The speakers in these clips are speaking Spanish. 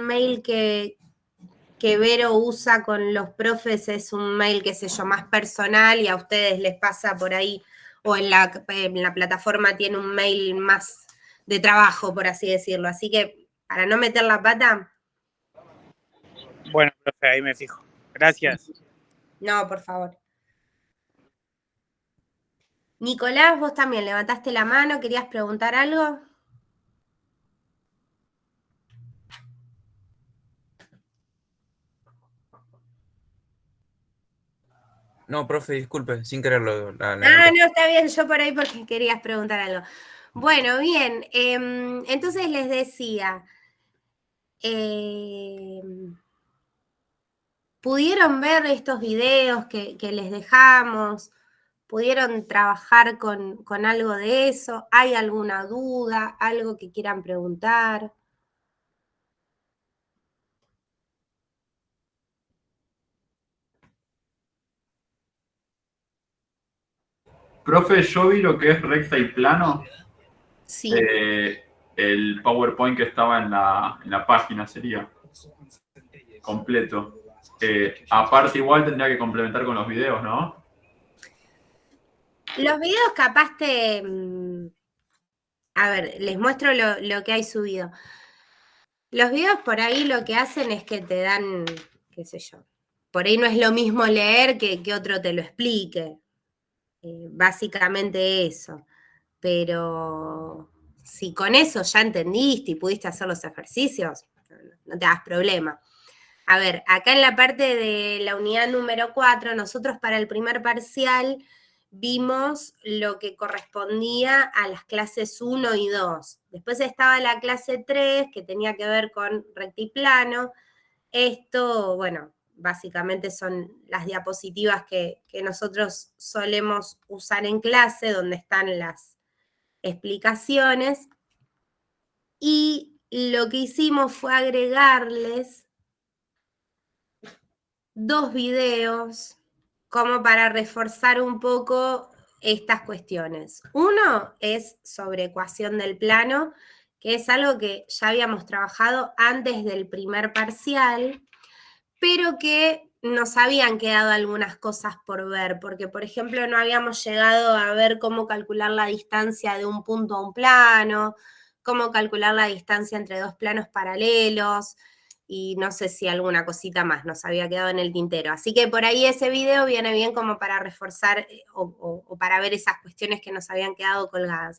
mail que Vero usa con los profes es un mail, qué sé yo, más personal y a ustedes les pasa por ahí, o en la plataforma tiene un mail más de trabajo, por así decirlo. Así que, para no meter la pata. Bueno, profe, ahí me fijo. Gracias. No, por favor. Nicolás, vos también levantaste la mano, ¿querías preguntar algo? No, profe, disculpe, sin quererlo. No, está bien, yo por ahí porque querías preguntar algo. Bueno, bien, entonces les decía, ¿pudieron ver estos videos que les dejamos? ¿Pudieron trabajar con algo de eso? ¿Hay alguna duda? ¿Algo que quieran preguntar? Profe, yo vi lo que es recta y plano. Sí. El PowerPoint que estaba en la página sería completo. Aparte, igual tendría que complementar con los videos, ¿no? Los videos capaz a ver, les muestro lo que hay subido. Los videos por ahí lo que hacen es que te dan, qué sé yo, por ahí no es lo mismo leer que otro te lo explique. Básicamente eso. Pero si con eso ya entendiste y pudiste hacer los ejercicios, no te hagas problema. A ver, acá en la parte de la unidad número 4, nosotros para el primer parcial vimos lo que correspondía a las clases 1 y 2. Después estaba la clase 3, que tenía que ver con rectiplano. Esto, bueno, básicamente son las diapositivas que nosotros solemos usar en clase, donde están las explicaciones. Y lo que hicimos fue agregarles 2 videos como para reforzar un poco estas cuestiones. Uno es sobre ecuación del plano, que es algo que ya habíamos trabajado antes del primer parcial, pero que nos habían quedado algunas cosas por ver, porque por ejemplo no habíamos llegado a ver cómo calcular la distancia de un punto a un plano, cómo calcular la distancia entre dos planos paralelos, y no sé si alguna cosita más nos había quedado en el tintero. Así que por ahí ese video viene bien como para reforzar o para ver esas cuestiones que nos habían quedado colgadas.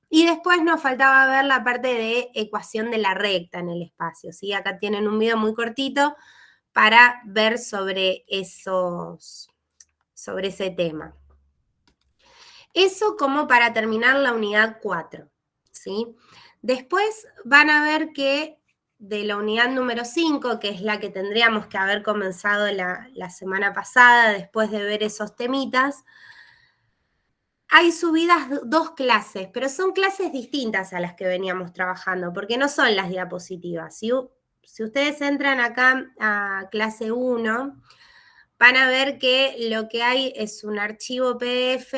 Y después nos faltaba ver la parte de ecuación de la recta en el espacio, ¿sí? Acá tienen un video muy cortito para ver sobre ese tema. Eso como para terminar la unidad 4, ¿sí? Después van a ver que de la unidad número 5, que es la que tendríamos que haber comenzado la semana pasada, después de ver esos temitas, hay subidas 2 clases, pero son clases distintas a las que veníamos trabajando, porque no son las diapositivas. Si ustedes entran acá a clase 1, van a ver que lo que hay es un archivo PDF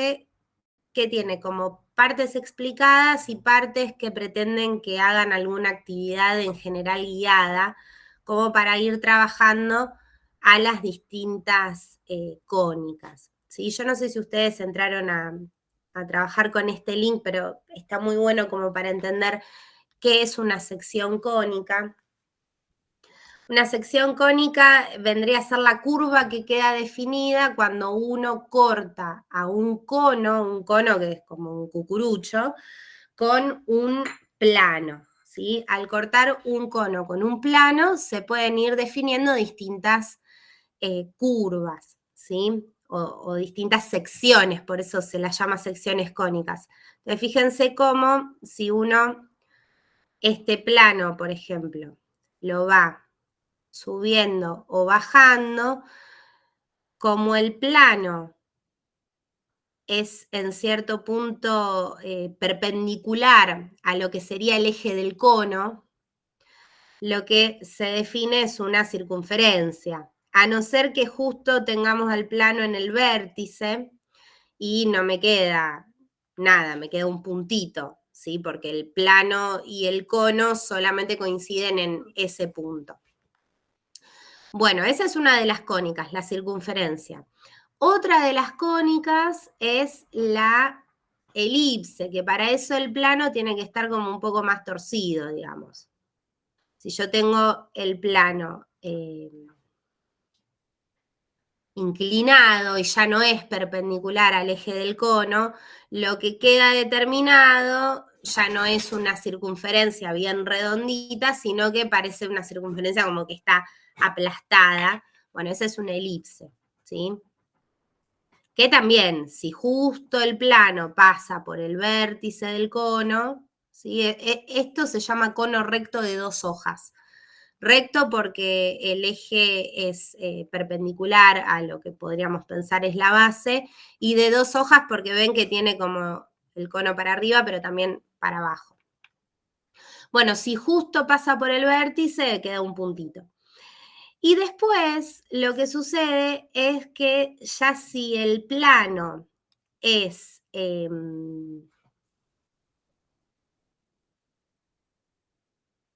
que tiene como partes explicadas y partes que pretenden que hagan alguna actividad en general guiada, como para ir trabajando a las distintas cónicas. ¿Sí? Yo no sé si ustedes entraron a trabajar con este link, pero está muy bueno como para entender qué es una sección cónica. Una sección cónica vendría a ser la curva que queda definida cuando uno corta a un cono que es como un cucurucho, con un plano, ¿sí? Al cortar un cono con un plano se pueden ir definiendo distintas curvas, ¿sí? O distintas secciones, por eso se las llama secciones cónicas. Entonces, fíjense cómo si uno, este plano, por ejemplo, lo va subiendo o bajando, como el plano es en cierto punto perpendicular a lo que sería el eje del cono, lo que se define es una circunferencia, a no ser que justo tengamos al plano en el vértice y no me queda nada, me queda un puntito, ¿sí? Porque el plano y el cono solamente coinciden en ese punto. Bueno, esa es una de las cónicas, la circunferencia. Otra de las cónicas es la elipse, que para eso el plano tiene que estar como un poco más torcido, digamos. Si yo tengo el plano inclinado y ya no es perpendicular al eje del cono, lo que queda determinado ya no es una circunferencia bien redondita, sino que parece una circunferencia como que está aplastada. Bueno, esa es una elipse, ¿sí? Que también, si justo el plano pasa por el vértice del cono, ¿sí? Esto se llama cono recto de 2 hojas. Recto porque el eje es perpendicular a lo que podríamos pensar es la base, y de 2 hojas porque ven que tiene como el cono para arriba, pero también para abajo. Bueno, si justo pasa por el vértice, queda un puntito. Y después lo que sucede es que ya si el plano es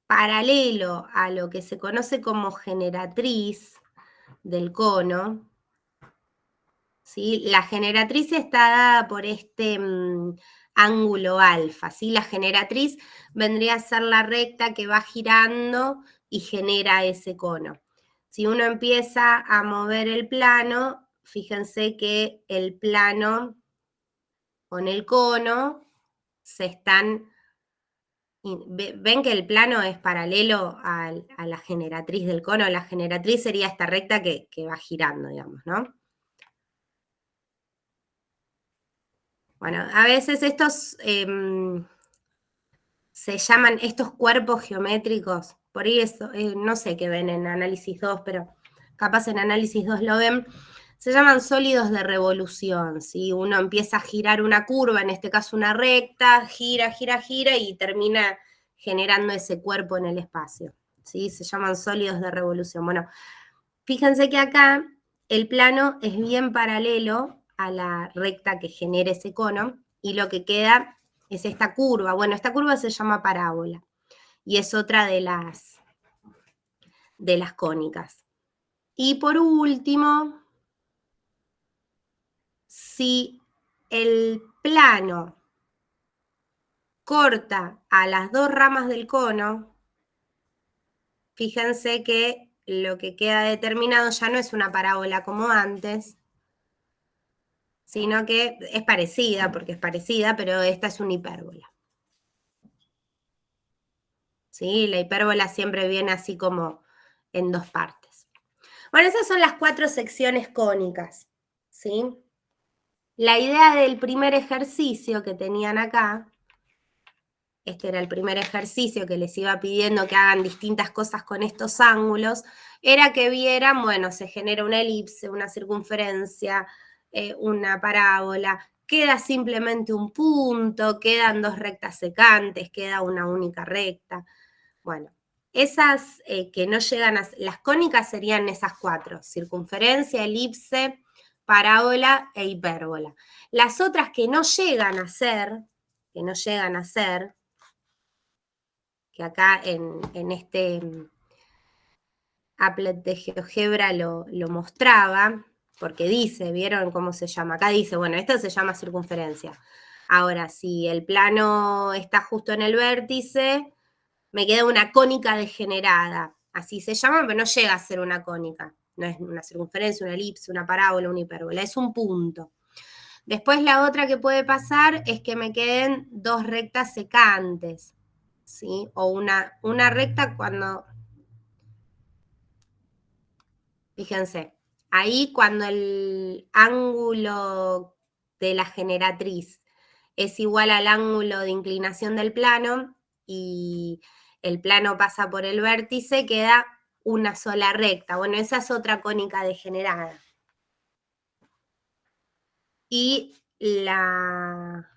paralelo a lo que se conoce como generatriz del cono, ¿sí? La generatriz está dada por este ángulo alfa, ¿sí? La generatriz vendría a ser la recta que va girando y genera ese cono. Si uno empieza a mover el plano, fíjense que el plano con el cono se están... Ven que el plano es paralelo a la generatriz del cono. La generatriz sería esta recta que va girando, digamos, ¿no? Bueno, a veces estos se llaman estos cuerpos geométricos, por ahí eso, no sé qué ven en análisis 2, pero capaz en análisis 2 lo ven, se llaman sólidos de revolución, ¿sí? Uno empieza a girar una curva, en este caso una recta, gira, gira, gira y termina generando ese cuerpo en el espacio, ¿sí? Se llaman sólidos de revolución. Bueno, fíjense que acá el plano es bien paralelo a la recta que genera ese cono y lo que queda es esta curva. Bueno, esta curva se llama parábola y es otra de las cónicas. Y por último, si el plano corta a las 2 ramas del cono, fíjense que lo que queda determinado ya no es una parábola como antes, sino que es parecida, porque es parecida, pero esta es una hipérbola. ¿Sí? La hipérbola siempre viene así como en 2 partes. Bueno, esas son las 4 secciones cónicas, ¿sí? La idea del primer ejercicio que tenían acá, este era el primer ejercicio que les iba pidiendo que hagan distintas cosas con estos ángulos, era que vieran, bueno, se genera una elipse, una circunferencia, una parábola, queda simplemente un punto, quedan 2 rectas secantes, queda una única recta. Bueno, esas que no llegan a... Las cónicas serían esas 4, circunferencia, elipse, parábola e hipérbola. Las otras que no llegan a ser, que acá en este applet de GeoGebra lo mostraba, porque dice, ¿vieron cómo se llama? Acá dice, bueno, esto se llama circunferencia. Ahora, si el plano está justo en el vértice, me queda una cónica degenerada. Así se llama, pero no llega a ser una cónica. No es una circunferencia, una elipse, una parábola, una hipérbola, es un punto. Después la otra que puede pasar es que me queden 2 rectas secantes, ¿sí? O una recta cuando... Fíjense, ahí cuando el ángulo de la generatriz es igual al ángulo de inclinación del plano y el plano pasa por el vértice, queda una sola recta. Bueno, esa es otra cónica degenerada. Y la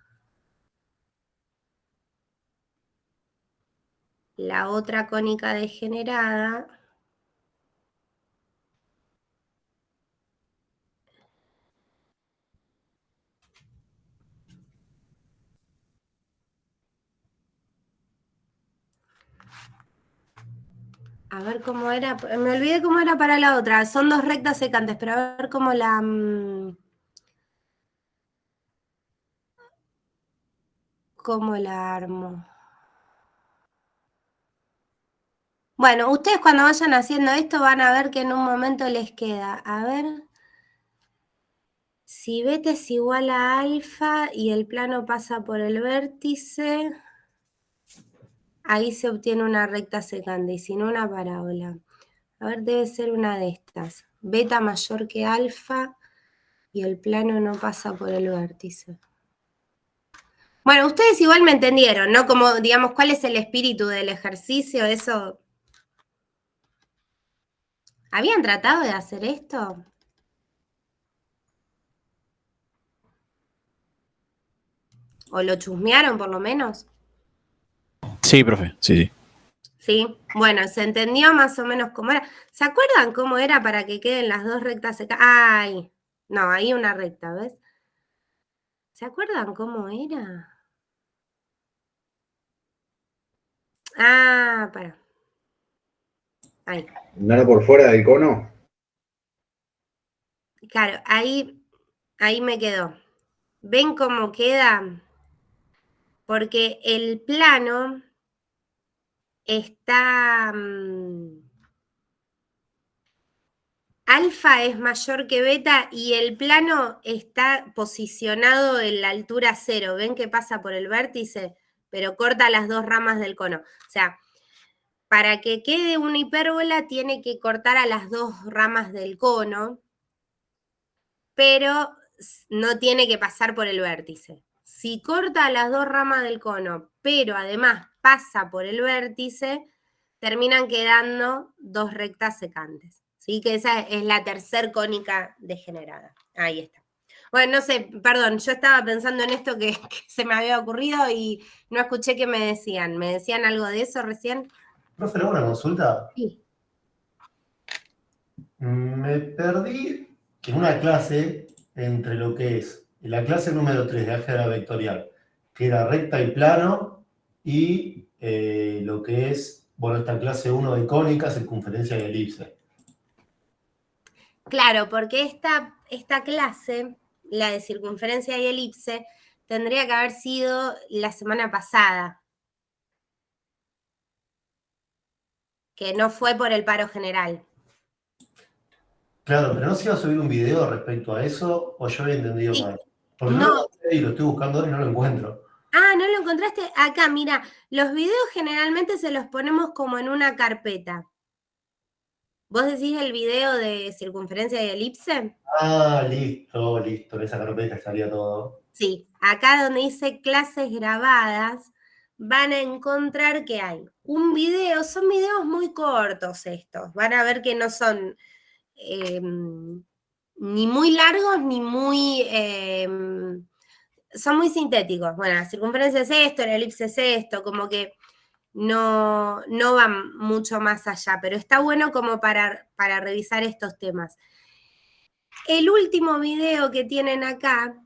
otra cónica degenerada A ver cómo era. Me olvidé cómo era para la otra. Son dos rectas secantes, pero a ver cómo la... ¿Cómo la armo? Bueno, ustedes cuando vayan haciendo esto van a ver que en un momento les queda. A ver. Si beta es igual a alfa y el plano pasa por el vértice, ahí se obtiene una recta secante y si no una parábola. A ver, debe ser una de estas. Beta mayor que alfa y el plano no pasa por el vértice. Bueno, ustedes igual me entendieron, ¿no? Como, digamos, ¿cuál es el espíritu del ejercicio? Eso. ¿Habían tratado de hacer esto? ¿O lo chusmearon por lo menos? Sí, profe, sí, sí. Sí, bueno, se entendió más o menos cómo era. ¿Se acuerdan cómo era para que queden las dos rectas secas? ¡Ay! No, ahí una recta, ¿ves? ¿Se acuerdan cómo era? Ah, para. Ahí. ¿No era por fuera del cono? Claro, ahí me quedó. ¿Ven cómo queda? Porque el plano está... alfa es mayor que beta y el plano está posicionado en la altura cero. ¿Ven que pasa por el vértice? Pero corta las dos ramas del cono. O sea, para que quede una hipérbola tiene que cortar a las dos ramas del cono, pero no tiene que pasar por el vértice. Si corta las dos ramas del cono, pero además pasa por el vértice, terminan quedando dos rectas secantes. ¿Sí? Que esa es la tercer cónica degenerada. Ahí está. Bueno, no sé, perdón, yo estaba pensando en esto que se me había ocurrido y no escuché qué me decían. ¿Me decían algo de eso recién? Profe, ¿le hago una consulta? Sí. Me perdí en una clase entre lo que es la clase número 3 de álgebra vectorial, que era recta y plano, y lo que es, bueno, esta clase 1 de cónica, circunferencia y elipse. Claro, porque esta clase, la de circunferencia y elipse, tendría que haber sido la semana pasada, que no fue por el paro general. Claro, pero no se iba a subir un video respecto a eso, o yo había entendido Sí. mal. Porque no No. lo encontré y lo estoy buscando hoy y no lo encuentro. Ah, ¿no lo encontraste? Acá, mira, los videos generalmente se los ponemos como en una carpeta. ¿Vos decís el video de circunferencia y elipse? Ah, listo, listo, en esa carpeta estaría todo. Sí, acá donde dice clases grabadas, van a encontrar que hay un video, son videos muy cortos estos, van a ver que no son ni muy largos ni muy... son muy sintéticos. Bueno, la circunferencia es esto, la elipse es esto, como que no van mucho más allá, pero está bueno como para revisar estos temas. El último video que tienen acá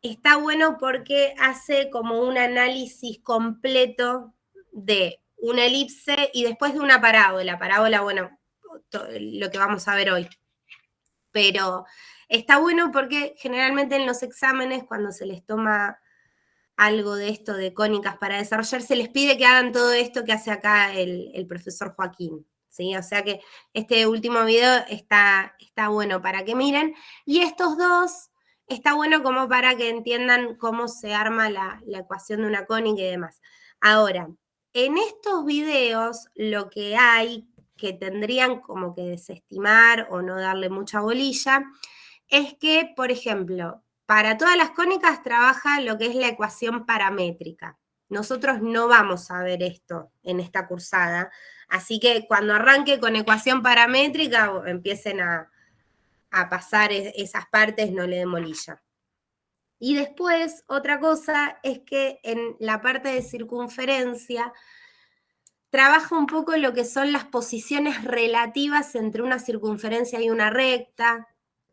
está bueno porque hace como un análisis completo de una elipse y después de una parábola. Parábola, bueno, lo que vamos a ver hoy. Pero está bueno porque generalmente en los exámenes, cuando se les toma algo de esto de cónicas para desarrollar, se les pide que hagan todo esto que hace acá el profesor Joaquín. ¿Sí? O sea que este último video está bueno para que miren. Y estos dos está bueno como para que entiendan cómo se arma la ecuación de una cónica y demás. Ahora, en estos videos lo que hay que tendrían como que desestimar o no darle mucha bolilla es que, por ejemplo, para todas las cónicas trabaja lo que es la ecuación paramétrica. Nosotros no vamos a ver esto en esta cursada, así que cuando arranque con ecuación paramétrica empiecen a pasar esas partes, no le den bolilla. Y después, otra cosa es que en la parte de circunferencia trabaja un poco lo que son las posiciones relativas entre una circunferencia y una recta,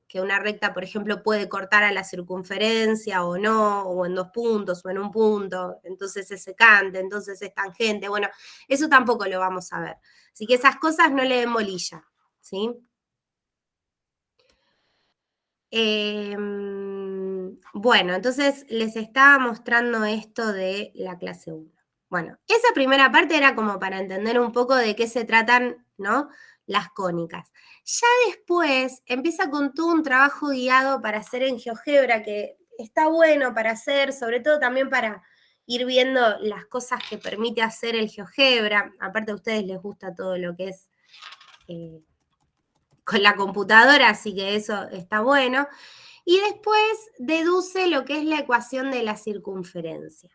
que una recta, por ejemplo, puede cortar a la circunferencia o no, o en 2 puntos o en 1 punto, entonces es secante, entonces es tangente, bueno, eso tampoco lo vamos a ver. Así que esas cosas no le den bolilla, ¿sí? Bueno, entonces les estaba mostrando esto de la clase 1. Bueno, esa primera parte era como para entender un poco de qué se tratan, ¿no?, las cónicas. Ya después empieza con todo un trabajo guiado para hacer en GeoGebra, que está bueno para hacer, sobre todo también para ir viendo las cosas que permite hacer el GeoGebra. Aparte a ustedes les gusta todo lo que es con la computadora, así que eso está bueno. Y después deduce lo que es la ecuación de la circunferencia.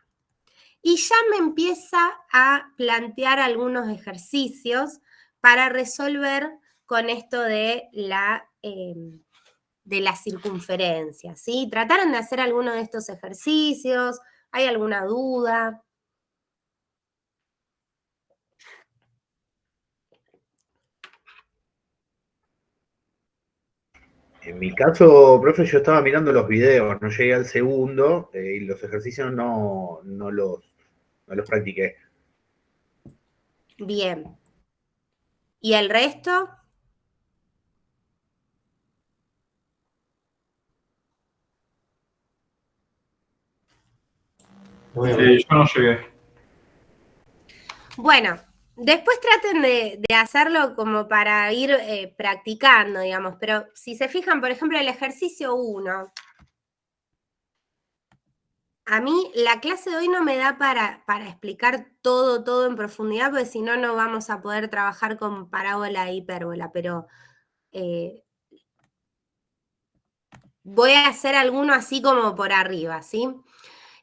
Y ya me empieza a plantear algunos ejercicios para resolver con esto de la circunferencia, ¿sí? ¿Trataron de hacer alguno de estos ejercicios? ¿Hay alguna duda? En mi caso, profe, yo estaba mirando los videos, no llegué al segundo y los ejercicios no los practiqué. Bien. ¿Y el resto? Sí, yo no llegué. Bueno, después traten de hacerlo como para ir practicando, digamos, pero si se fijan, por ejemplo, el ejercicio 1, a mí la clase de hoy no me da para explicar todo en profundidad, porque si no, no vamos a poder trabajar con parábola e hipérbola, pero voy a hacer alguno así como por arriba, ¿sí?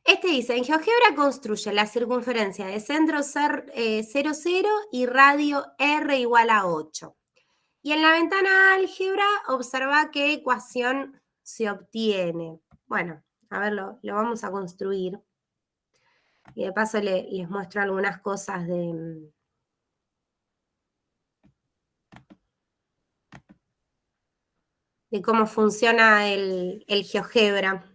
Este dice, en GeoGebra construye la circunferencia de centro 0, 0 y radio R igual a 8. Y en la ventana álgebra observa qué ecuación se obtiene. Bueno, a ver, lo vamos a construir. Y de paso les muestro algunas cosas de cómo funciona el GeoGebra.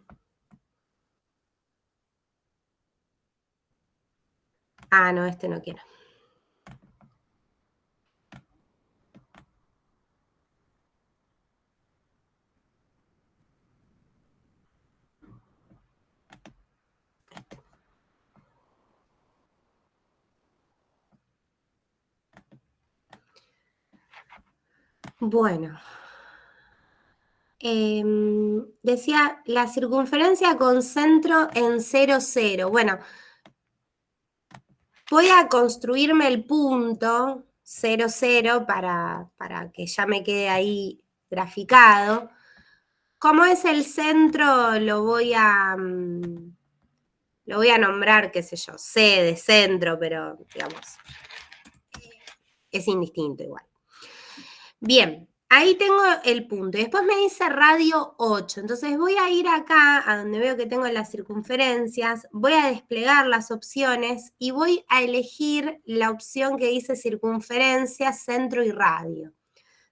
Ah, no, este no quiero. Bueno. Decía la circunferencia con centro en 0, 0. Bueno, voy a construirme el punto 0, 0 para que ya me quede ahí graficado. Como es el centro, lo voy a nombrar, qué sé yo, C de centro, pero digamos, es indistinto igual. Bien, ahí tengo el punto. Y después me dice radio 8. Entonces voy a ir acá, a donde veo que tengo las circunferencias, voy a desplegar las opciones y voy a elegir la opción que dice circunferencia, centro y radio.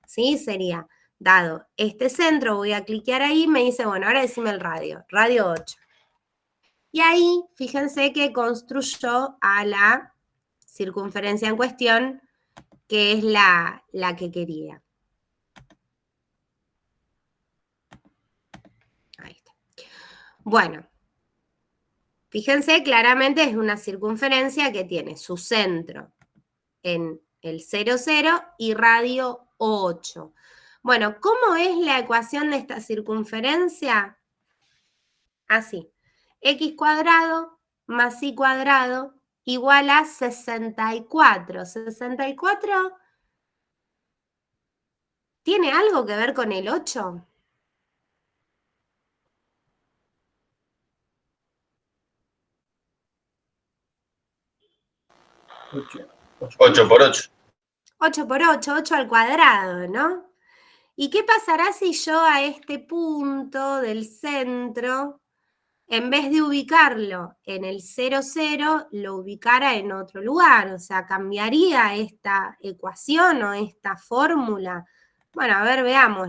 ¿Sí? Sería, dado este centro, voy a cliquear ahí, me dice, bueno, ahora decime el radio, radio 8. Y ahí, fíjense que construyó a la circunferencia en cuestión, que es la que quería. Ahí está. Bueno, fíjense, claramente es una circunferencia que tiene su centro en el 0, 0 y radio 8. Bueno, ¿cómo es la ecuación de esta circunferencia? Así, x cuadrado más y cuadrado igual a 64. 64 ¿tiene algo que ver con el 8? 8 por 8. 8 por 8, 8 al cuadrado, ¿no? ¿Y qué pasará si yo a este punto del centro, en vez de ubicarlo en el 0, 0, lo ubicara en otro lugar? O sea, ¿cambiaría esta ecuación o esta fórmula Bueno, a ver, veamos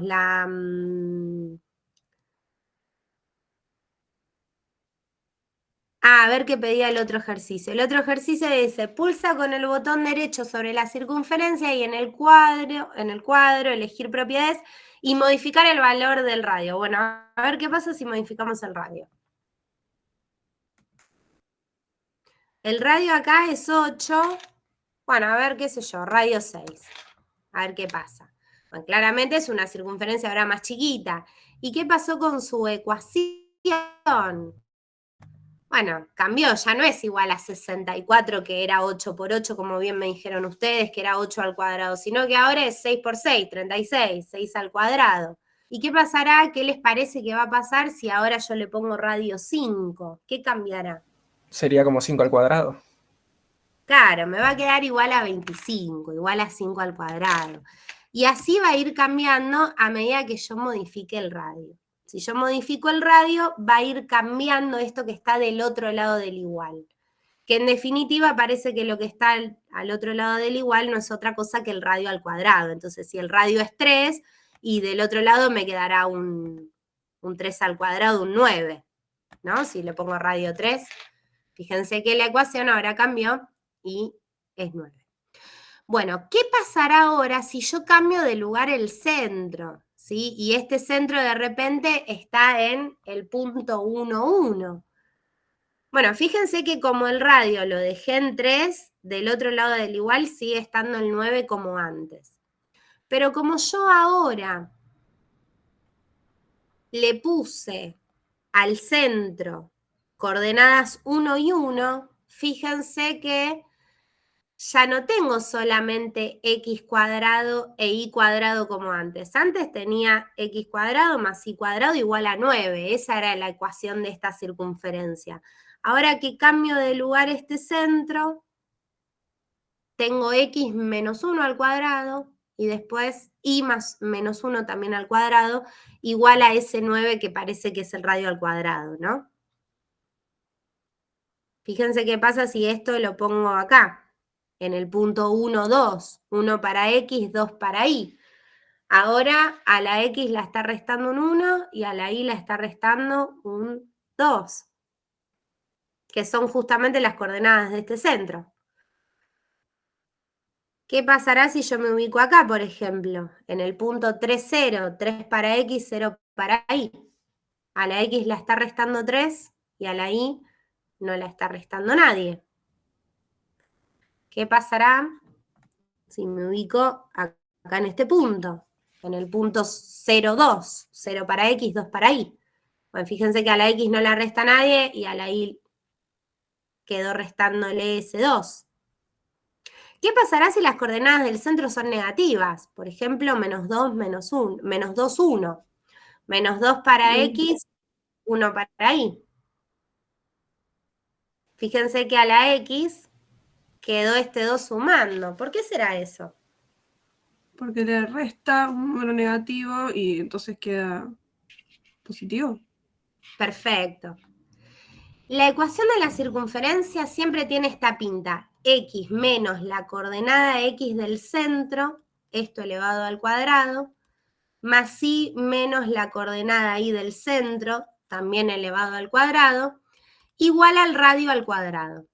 a ver qué pedía el otro ejercicio. El otro ejercicio dice, pulsa con el botón derecho sobre la circunferencia y en el cuadro elegir propiedades y modificar el valor del radio. Bueno, a ver qué pasa si modificamos el radio. El radio acá es 8. Bueno, a ver, qué sé yo, radio 6. A ver qué pasa. Bueno, claramente es una circunferencia ahora más chiquita. ¿Y qué pasó con su ecuación? Bueno, cambió, ya no es igual a 64, que era 8 por 8, como bien me dijeron ustedes, que era 8 al cuadrado, sino que ahora es 6 por 6, 36, 6 al cuadrado. ¿Y qué pasará? ¿Qué les parece que va a pasar si ahora yo le pongo radio 5? ¿Qué cambiará? Sería como 5 al cuadrado. Claro, me va a quedar igual a 25, igual a 5 al cuadrado. Y así va a ir cambiando a medida que yo modifique el radio. Si yo modifico el radio, va a ir cambiando esto que está del otro lado del igual. Que en definitiva parece que lo que está al otro lado del igual no es otra cosa que el radio al cuadrado. Entonces, si el radio es 3 y del otro lado me quedará un 3 al cuadrado, un 9, ¿no? Si le pongo radio 3, fíjense que la ecuación ahora cambió y es 9. Bueno, ¿qué pasará ahora si yo cambio de lugar el centro? ¿Sí? Y este centro de repente está en el punto 1, 1. Bueno, fíjense que como el radio lo dejé en 3, del otro lado del igual sigue estando el 9 como antes. Pero como yo ahora le puse al centro coordenadas 1 y 1, fíjense que ya no tengo solamente x cuadrado e y cuadrado como antes. Antes tenía x cuadrado más y cuadrado igual a 9. Esa era la ecuación de esta circunferencia. Ahora que cambio de lugar este centro, tengo x menos 1 al cuadrado y después y más menos 1 también al cuadrado, igual a ese 9 que parece que es el radio al cuadrado, ¿no? Fíjense qué pasa si esto lo pongo acá. En el punto 1, 2, 1 para x, 2 para y. Ahora a la x la está restando un 1 y a la y la está restando un 2, que son justamente las coordenadas de este centro. ¿Qué pasará si yo me ubico acá, por ejemplo? En el punto 3, 0, 3 para x, 0 para y. A la x la está restando 3 y a la y no la está restando nadie. ¿Qué pasará si me ubico acá en este punto? En el punto 0, 2, 0 para x, 2 para y. Bueno, fíjense que a la x no la resta nadie y a la y quedó restándole ese 2. ¿Qué pasará si las coordenadas del centro son negativas? Por ejemplo, menos 2, menos 1, menos 2, 1. Menos 2 para x, 1 para y. Fíjense que a la x quedó este 2 sumando. ¿Por qué será eso? Porque le resta un número negativo y entonces queda positivo. Perfecto. La ecuación de la circunferencia siempre tiene esta pinta. X menos la coordenada x del centro, esto elevado al cuadrado, más y menos la coordenada y del centro, también elevado al cuadrado, igual al radio al cuadrado.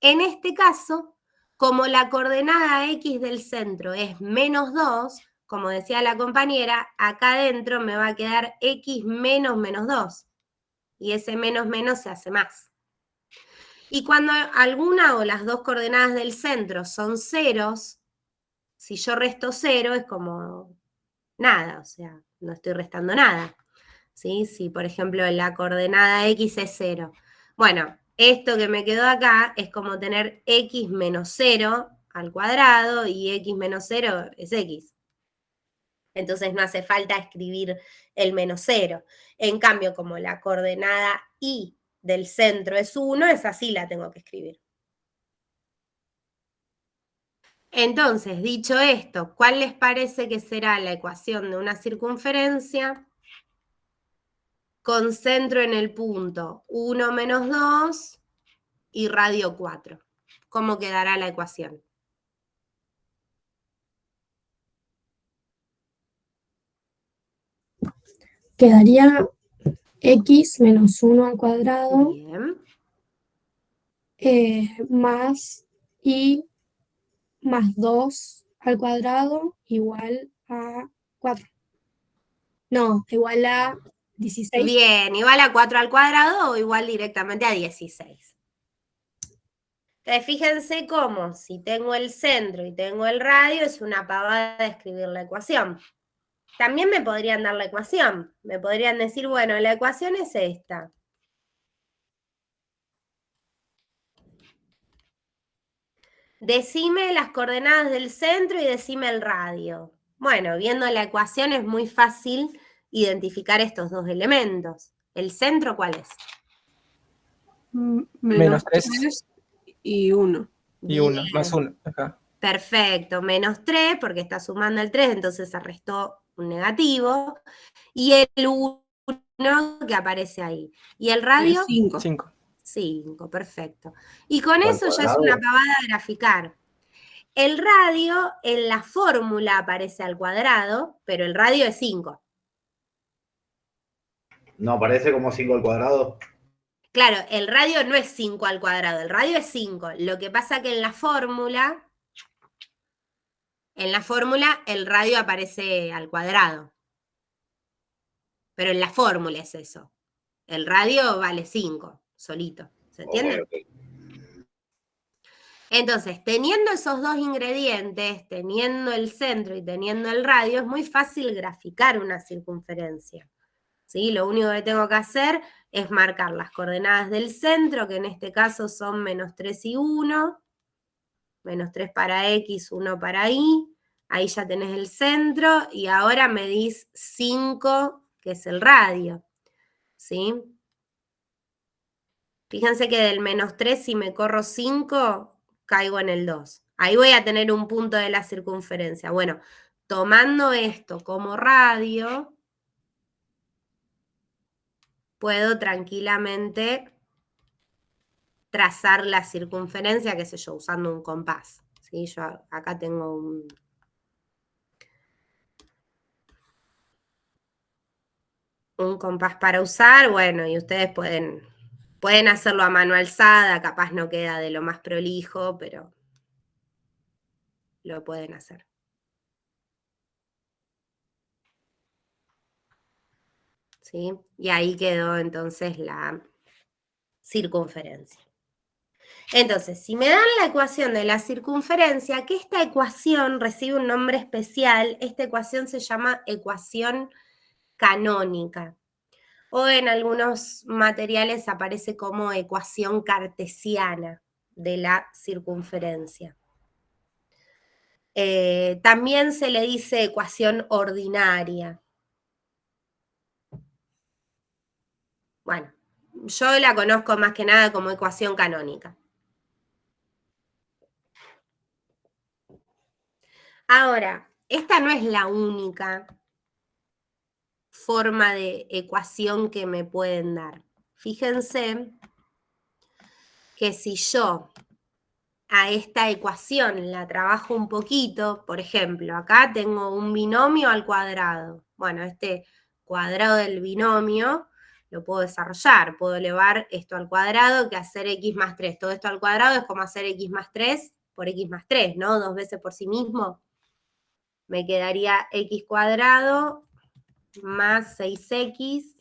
En este caso, como la coordenada x del centro es menos 2, como decía la compañera, acá adentro me va a quedar x menos menos 2. Y ese menos menos se hace más. Y cuando alguna o las dos coordenadas del centro son ceros, si yo resto 0 es como nada, o sea, no estoy restando nada. ¿Sí? Si, por ejemplo, la coordenada x es 0. Bueno, esto que me quedó acá es como tener x menos 0 al cuadrado y x menos 0 es x. Entonces no hace falta escribir el menos 0. En cambio, como la coordenada y del centro es 1, es así la tengo que escribir. Entonces, dicho esto, ¿cuál les parece que será la ecuación de una circunferencia con centro en el punto 1 menos 2 y radio 4? ¿Cómo quedará la ecuación? quedaría x menos 1 al cuadrado Bien. más y más 2 al cuadrado igual a 4. No, igual a 16. Bien, igual a 4 al cuadrado o igual directamente a 16. Entonces, fíjense cómo, si tengo el centro y tengo el radio, es una pavada de escribir la ecuación. También me podrían dar la ecuación. Me podrían decir, bueno, la ecuación es esta. Decime las coordenadas del centro y decime el radio. Bueno, viendo la ecuación es muy fácil identificar estos dos elementos. ¿El centro cuál es? Menos -3 3 y 1. y 1, Bien. más 1 acá. Perfecto, menos 3 porque está sumando el 3, entonces se restó un negativo. Y el 1 que aparece ahí. ¿Y el radio? 5. 5. 5, perfecto. Y con ¿Al eso ya es cuadrado? una pavada graficar. El radio en la fórmula aparece al cuadrado, pero el radio es 5. No, parece como 5 al cuadrado. Claro, el radio no es 5 al cuadrado, el radio es 5. Lo que pasa que en la fórmula el radio aparece al cuadrado. Pero en la fórmula es eso. El radio vale 5, solito. ¿Se entiende? Ok. Entonces, teniendo esos dos ingredientes, teniendo el centro y teniendo el radio, es muy fácil graficar una circunferencia. ¿Sí? Lo único que tengo que hacer es marcar las coordenadas del centro, que en este caso son menos 3 y 1, menos 3 para X, 1 para Y, ahí ya tenés el centro, y ahora medís 5, que es el radio, ¿sí? Fíjense que del menos 3, si me corro 5, caigo en el 2. Ahí voy a tener un punto de la circunferencia. Bueno, tomando esto como radio, puedo tranquilamente trazar la circunferencia, qué sé yo, usando un compás. ¿Sí? Yo acá tengo un compás para usar, bueno, y ustedes pueden hacerlo a mano alzada, capaz no queda de lo más prolijo, pero lo pueden hacer. ¿Sí? Y ahí quedó entonces la circunferencia. Entonces, si me dan la ecuación de la circunferencia, que esta ecuación recibe un nombre especial, esta ecuación se llama ecuación canónica. O en algunos materiales aparece como ecuación cartesiana de la circunferencia. También se le dice ecuación ordinaria. Bueno, yo la conozco más que nada como ecuación canónica. Ahora, esta no es la única forma de ecuación que me pueden dar. Fíjense que si yo a esta ecuación la trabajo un poquito, por ejemplo, acá tengo un binomio al cuadrado. Bueno, este cuadrado del binomio lo puedo desarrollar. Puedo elevar esto al cuadrado que hacer x más 3. Todo esto al cuadrado es como hacer x más 3 por x más 3, ¿no? 2 veces por sí mismo. Me quedaría x cuadrado más 6x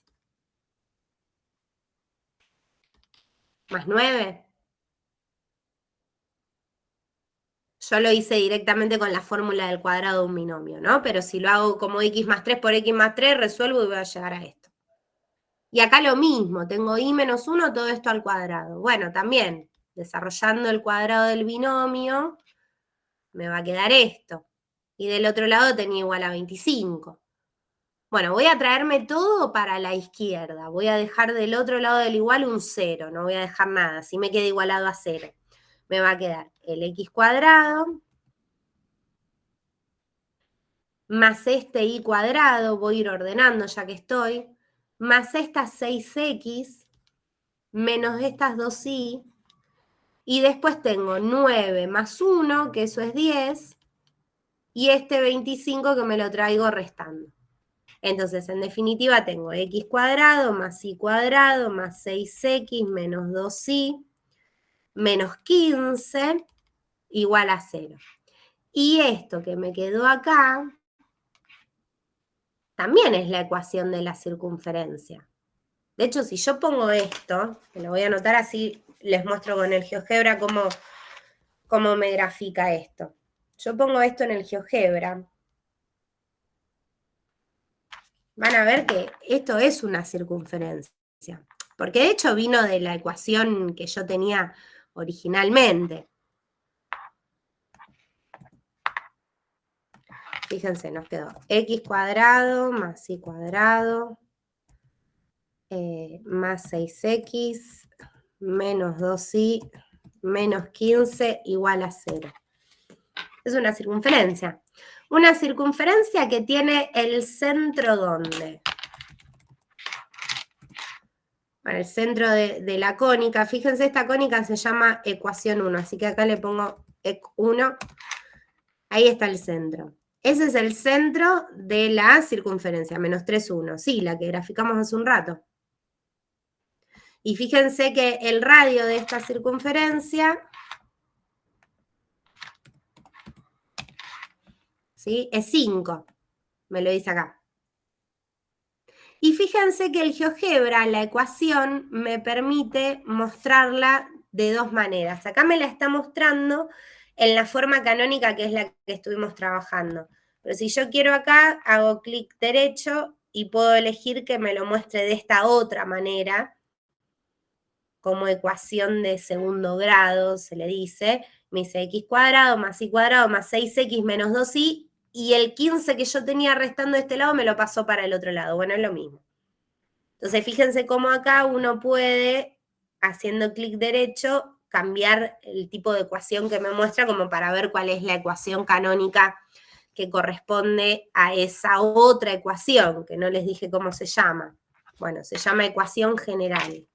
más 9. Yo lo hice directamente con la fórmula del cuadrado de un binomio, ¿no? Pero si lo hago como x más 3 por x más 3, resuelvo y voy a llegar a esto. Y acá lo mismo, tengo y menos 1, todo esto al cuadrado. Bueno, también, desarrollando el cuadrado del binomio, me va a quedar esto. Y del otro lado tenía igual a 25. Bueno, voy a traerme todo para la izquierda. Voy a dejar del otro lado del igual un 0. No voy a dejar nada. Así me queda igualado a 0. Me va a quedar el x cuadrado más este y cuadrado. Voy a ir ordenando ya que estoy. Más estas 6x menos estas 2y. Y después tengo 9 más 1, que eso es 10. Y este 25 que me lo traigo restando. Entonces, en definitiva, tengo x cuadrado más y cuadrado más 6x menos 2y menos 15 igual a 0. Y esto que me quedó acá también es la ecuación de la circunferencia. De hecho, si yo pongo esto, que lo voy a anotar así, les muestro con el GeoGebra cómo me grafica esto. Yo pongo esto en el GeoGebra. Van a ver que esto es una circunferencia. Porque de hecho vino de la ecuación que yo tenía originalmente. Fíjense, nos quedó x cuadrado más y cuadrado más 6x menos 2y menos 15 igual a 0. Es una circunferencia. Una circunferencia que tiene el centro, ¿dónde? Bueno, el centro de la cónica. Fíjense, esta cónica se llama ecuación 1, así que acá le pongo ec1. Ahí está el centro. Ese es el centro de la circunferencia, menos 3, 1. Sí, la que graficamos hace un rato. Y fíjense que el radio de esta circunferencia, ¿sí?, es 5. Me lo dice acá. Y fíjense que el GeoGebra, la ecuación, me permite mostrarla de dos maneras. Acá me la está mostrando en la forma canónica, que es la que estuvimos trabajando. Pero si yo quiero acá, hago clic derecho y puedo elegir que me lo muestre de esta otra manera, como ecuación de segundo grado, se le dice. Me dice x cuadrado más y cuadrado más 6x menos 2y, y el 15 que yo tenía restando de este lado me lo pasó para el otro lado. Bueno, es lo mismo. Entonces, fíjense cómo acá uno puede, haciendo clic derecho, cambiar el tipo de ecuación que me muestra como para ver cuál es la ecuación canónica que corresponde a esa otra ecuación, que no les dije cómo se llama. Bueno, se llama ecuación general.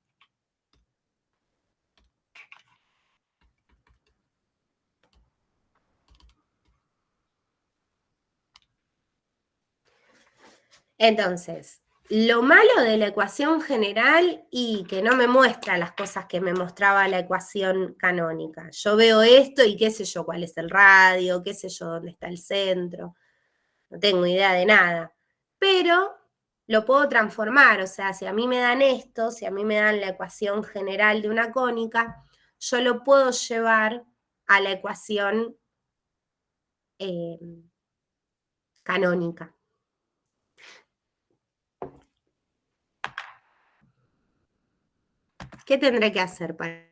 Entonces, lo malo de la ecuación general y que no me muestra las cosas que me mostraba la ecuación canónica. Yo veo esto y qué sé yo cuál es el radio, qué sé yo dónde está el centro. No tengo idea de nada. Pero lo puedo transformar, o sea, si a mí me dan esto, si a mí me dan la ecuación general de una cónica, yo lo puedo llevar a la ecuación canónica. ¿Qué tendré que hacer para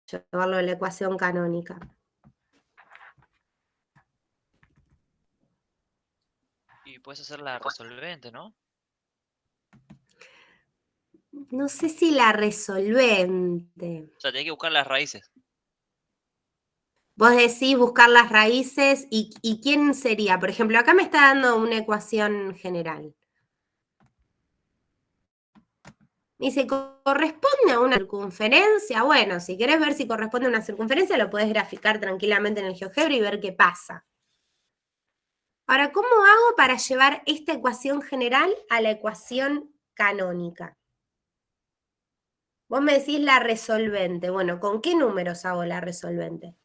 llevarlo a la ecuación canónica? Y puedes hacer la resolvente, ¿no? No sé si la resolvente. O sea, tenés que buscar las raíces. Vos decís buscar las raíces y ¿quién sería? Por ejemplo, acá me está dando una ecuación general. Dice, ¿corresponde a una circunferencia? Bueno, si querés ver si corresponde a una circunferencia, lo podés graficar tranquilamente en el GeoGebra y ver qué pasa. Ahora, ¿cómo hago para llevar esta ecuación general a la ecuación canónica? Vos me decís la resolvente. Bueno, ¿con qué números hago la resolvente?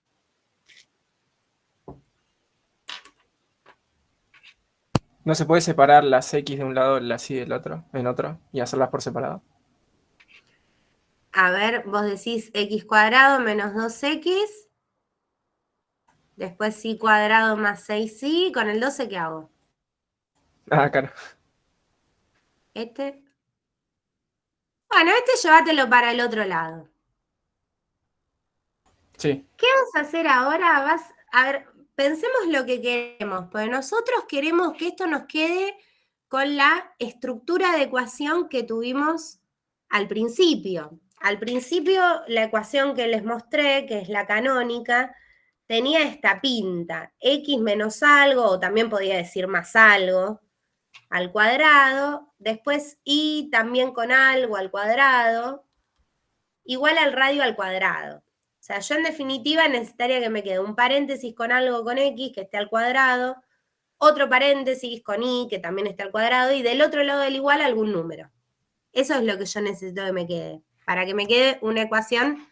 ¿No se puede separar las x de un lado, las y del otro, en otro, y hacerlas por separado? A ver, vos decís x cuadrado menos 2x, después y cuadrado más 6y, ¿con el 12 qué hago? Ah, claro. Este. Bueno, este llévatelo para el otro lado. Sí. ¿Qué vas a hacer ahora? A ver, pensemos lo que queremos, porque nosotros queremos que esto nos quede con la estructura de ecuación que tuvimos al principio. Al principio, la ecuación que les mostré, que es la canónica, tenía esta pinta, x menos algo, o también podía decir más algo, al cuadrado, después y también con algo al cuadrado, igual al radio al cuadrado. O sea, yo en definitiva necesitaría que me quede un paréntesis con algo con x que esté al cuadrado, otro paréntesis con i, que también está al cuadrado, y del otro lado del igual algún número. Eso es lo que yo necesito que me quede, para que me quede una ecuación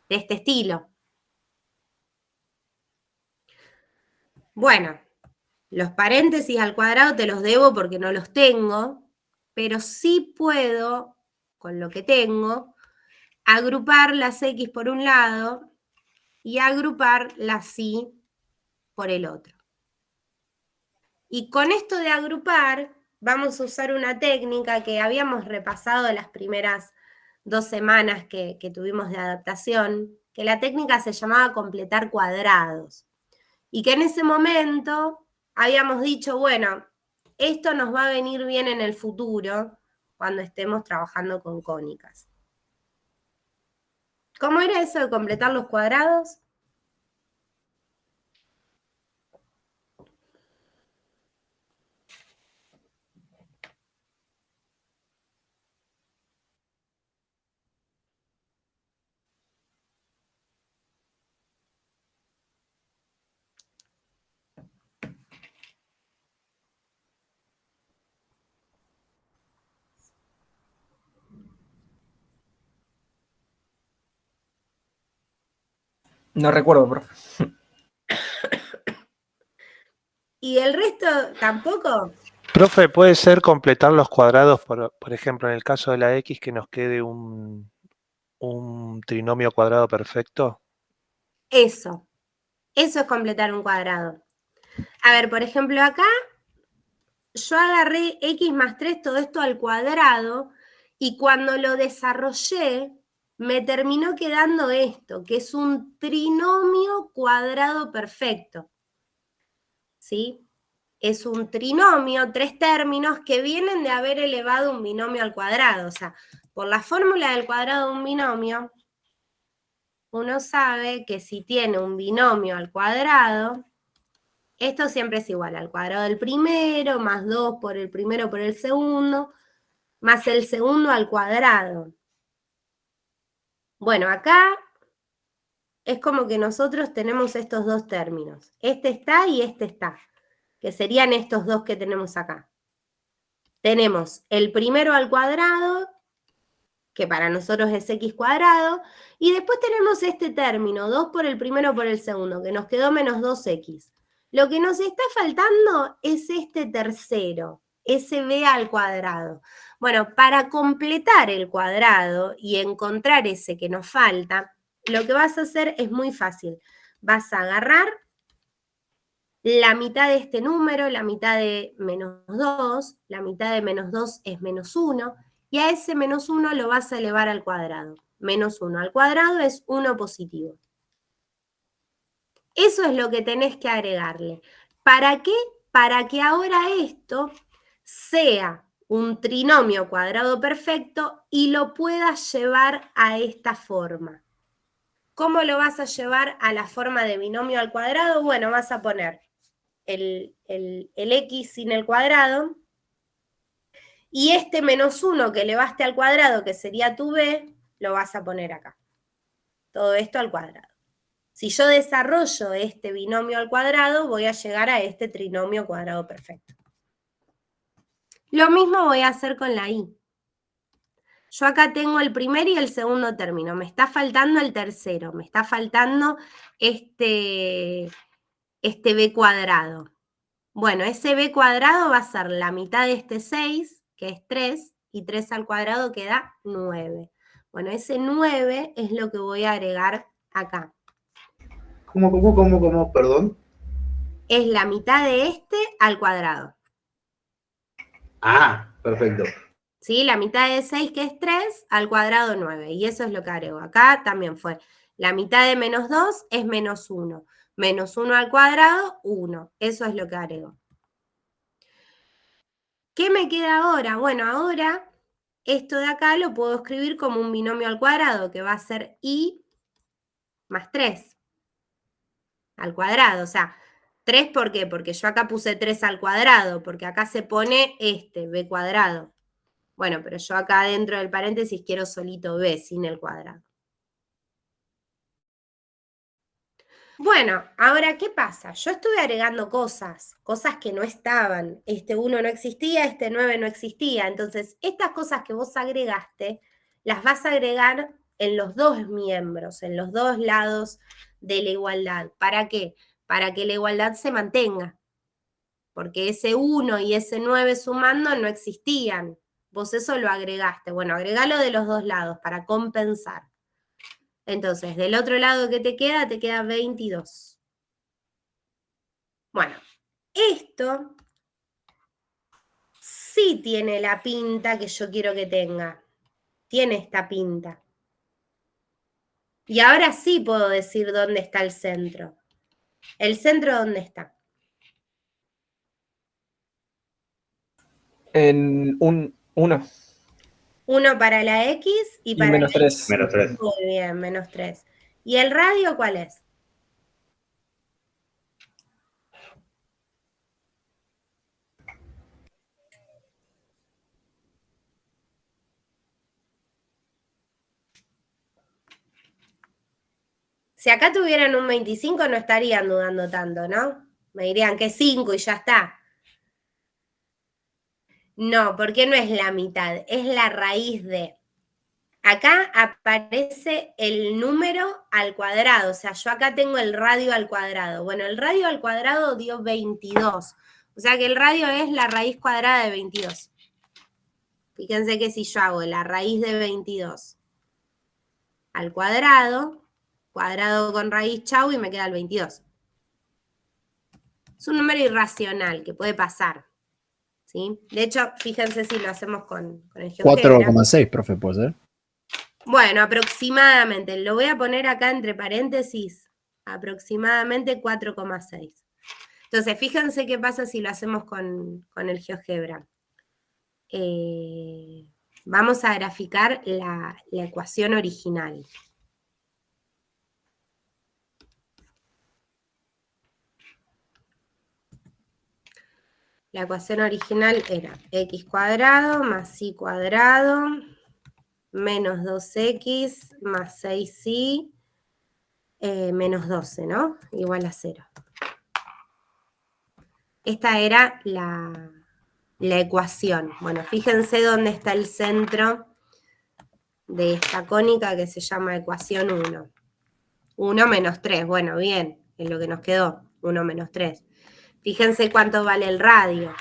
de este estilo. Bueno, los paréntesis al cuadrado te los debo porque no los tengo, pero sí puedo, con lo que tengo, agrupar las x por un lado y agrupar las y por el otro. Y con esto de agrupar, vamos a usar una técnica que habíamos repasado las primeras 2 semanas que tuvimos de adaptación, que la técnica se llamaba completar cuadrados. Y que en ese momento habíamos dicho, bueno, esto nos va a venir bien en el futuro cuando estemos trabajando con cónicas. ¿Cómo era eso de completar los cuadrados? No recuerdo, profe. ¿Y el resto tampoco? Profe, ¿puede ser completar los cuadrados, por ejemplo, en el caso de la X, que nos quede un trinomio cuadrado perfecto? Eso es completar un cuadrado. A ver, por ejemplo, acá yo agarré x más 3, todo esto al cuadrado, y cuando lo desarrollé, me terminó quedando esto, que es un trinomio cuadrado perfecto. ¿Sí? Es un trinomio, 3 términos que vienen de haber elevado un binomio al cuadrado. O sea, por la fórmula del cuadrado de un binomio, uno sabe que si tiene un binomio al cuadrado, esto siempre es igual al cuadrado del primero, más 2 por el primero por el segundo, más el segundo al cuadrado. Bueno, acá es como que nosotros tenemos estos 2 términos. Este está y este está, que serían estos 2 que tenemos acá. Tenemos el primero al cuadrado, que para nosotros es x cuadrado, y después tenemos este término, 2 por el primero por el segundo, que nos quedó menos 2x. Lo que nos está faltando es este tercero, ese b al cuadrado. Bueno, para completar el cuadrado y encontrar ese que nos falta, lo que vas a hacer es muy fácil. Vas a agarrar la mitad de este número, la mitad de menos 2, la mitad de menos 2 es menos 1, y a ese menos 1 lo vas a elevar al cuadrado. Menos 1 al cuadrado es 1 positivo. Eso es lo que tenés que agregarle. ¿Para qué? Para que ahora esto sea un trinomio cuadrado perfecto y lo puedas llevar a esta forma. ¿Cómo lo vas a llevar a la forma de binomio al cuadrado? Bueno, vas a poner el x sin el cuadrado, y este menos 1 que elevaste al cuadrado, que sería tu b, lo vas a poner acá. Todo esto al cuadrado. Si yo desarrollo este binomio al cuadrado, voy a llegar a este trinomio cuadrado perfecto. Lo mismo voy a hacer con la y. Yo acá tengo el primer y el segundo término. Me está faltando el tercero. Me está faltando este b cuadrado. Bueno, ese b cuadrado va a ser la mitad de este 6, que es 3, y 3 al cuadrado queda 9. Bueno, ese 9 es lo que voy a agregar acá. ¿Cómo? Perdón. Es la mitad de este al cuadrado. Ah, perfecto. ¿Sí? La mitad de 6, que es 3, al cuadrado 9. Y eso es lo que agrego. Acá también fue la mitad de menos 2 es menos 1. Menos 1 al cuadrado, 1. Eso es lo que agrego. ¿Qué me queda ahora? Bueno, ahora esto de acá lo puedo escribir como un binomio al cuadrado, que va a ser y más 3 al cuadrado. O sea, 3, ¿por qué? Porque yo acá puse 3 al cuadrado, porque acá se pone este, b cuadrado. Bueno, pero yo acá dentro del paréntesis quiero solito b, sin el cuadrado. Bueno, ahora, ¿qué pasa? Yo estuve agregando cosas que no estaban. Este 1 no existía, este 9 no existía. Entonces, estas cosas que vos agregaste, las vas a agregar en los dos miembros, en los dos lados de la igualdad. ¿Para qué? Para que la igualdad se mantenga. Porque ese 1 y ese 9 sumando no existían. Vos eso lo agregaste. Bueno, agregalo de los dos lados para compensar. Entonces, del otro lado que te queda 22. Bueno, esto sí tiene la pinta que yo quiero que tenga. Tiene esta pinta. Y ahora sí puedo decir dónde está el centro. ¿El centro dónde está? En un 1. 1 para la X y para menos la 3. Menos 3. Muy bien, menos 3. ¿Y el radio cuál es? Si acá tuvieran un 25 no estarían dudando tanto, ¿no? Me dirían que 5 y ya está. No, porque no es la mitad, es la raíz de. Acá aparece el número al cuadrado, o sea, yo acá tengo el radio al cuadrado. Bueno, el radio al cuadrado dio 22, o sea que el radio es la raíz cuadrada de 22. Fíjense que si yo hago la raíz de 22 al cuadrado, cuadrado con raíz chau y me queda el 22. Es un número irracional que puede pasar. ¿Sí? De hecho, fíjense si lo hacemos con el GeoGebra. 4,6, profe, ¿puede ser? Bueno, aproximadamente. Lo voy a poner acá entre paréntesis. Aproximadamente 4,6. Entonces, fíjense qué pasa si lo hacemos con el GeoGebra. Vamos a graficar la ecuación original. La ecuación original era x cuadrado más y cuadrado menos 2x más 6y menos 12, ¿no? Igual a 0. Esta era la ecuación. Bueno, fíjense dónde está el centro de esta cónica que se llama ecuación 1. 1 menos 3, bueno, bien, es lo que nos quedó, 1 menos 3. Fíjense cuánto vale el radio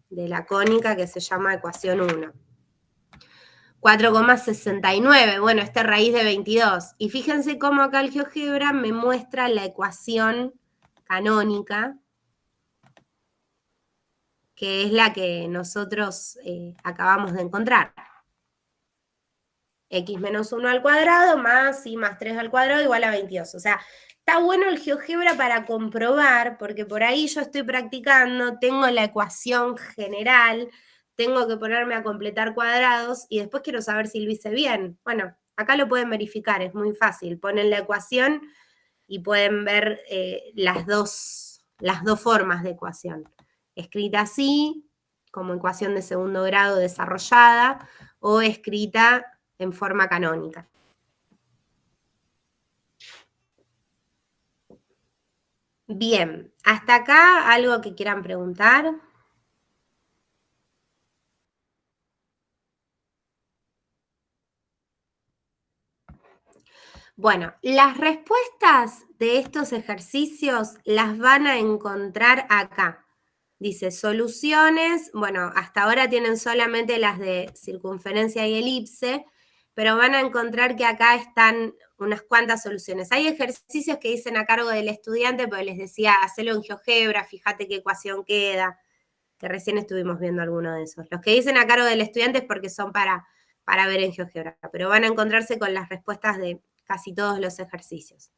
de la cónica que se llama ecuación 1. 4,69, bueno, esta es raíz de 22. Y fíjense cómo acá el GeoGebra me muestra la ecuación canónica, que es la que nosotros acabamos de encontrar. X menos 1 al cuadrado más y más 3 al cuadrado igual a 22. O sea, está bueno el GeoGebra para comprobar, porque por ahí yo estoy practicando, tengo la ecuación general, tengo que ponerme a completar cuadrados y después quiero saber si lo hice bien. Bueno, acá lo pueden verificar, es muy fácil. Ponen la ecuación y pueden ver las dos formas de ecuación. Escrita así, como ecuación de segundo grado desarrollada, o escrita en forma canónica. Bien, hasta acá algo que quieran preguntar. Bueno, las respuestas de estos ejercicios las van a encontrar acá. Dice soluciones, bueno, hasta ahora tienen solamente las de circunferencia y elipse, pero van a encontrar que acá están unas cuantas soluciones. Hay ejercicios que dicen a cargo del estudiante, pero les decía, hacelo en GeoGebra, fíjate qué ecuación queda, que recién estuvimos viendo alguno de esos. Los que dicen a cargo del estudiante es porque son para ver en GeoGebra, pero van a encontrarse con las respuestas de casi todos los ejercicios.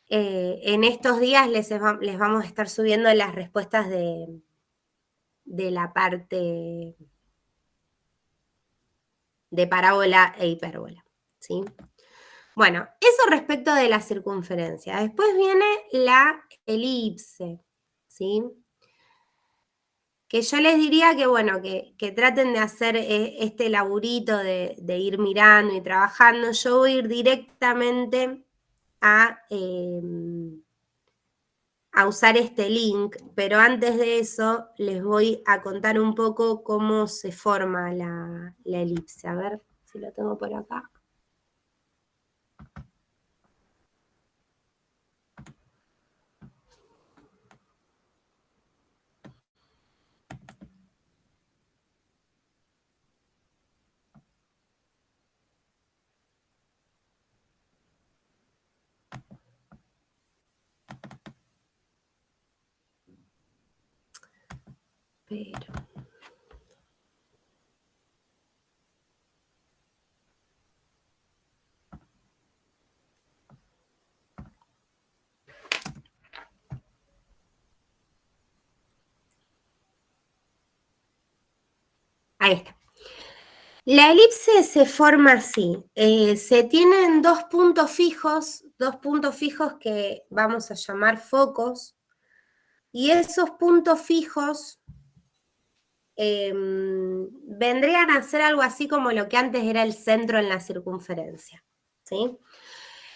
En estos días les vamos a estar subiendo las respuestas de la parte de parábola e hipérbola, ¿sí? Bueno, eso respecto de la circunferencia. Después viene la elipse, ¿sí? Que yo les diría que, bueno, que traten de hacer este laburito de ir mirando y trabajando. Yo voy a ir directamente a usar este link, pero antes de eso les voy a contar un poco cómo se forma la elipse. A ver si lo tengo por acá. Pero... Ahí está. La elipse se forma así. Se tienen dos puntos fijos que vamos a llamar focos, y esos puntos fijos vendrían a ser algo así como lo que antes era el centro en la circunferencia, ¿sí?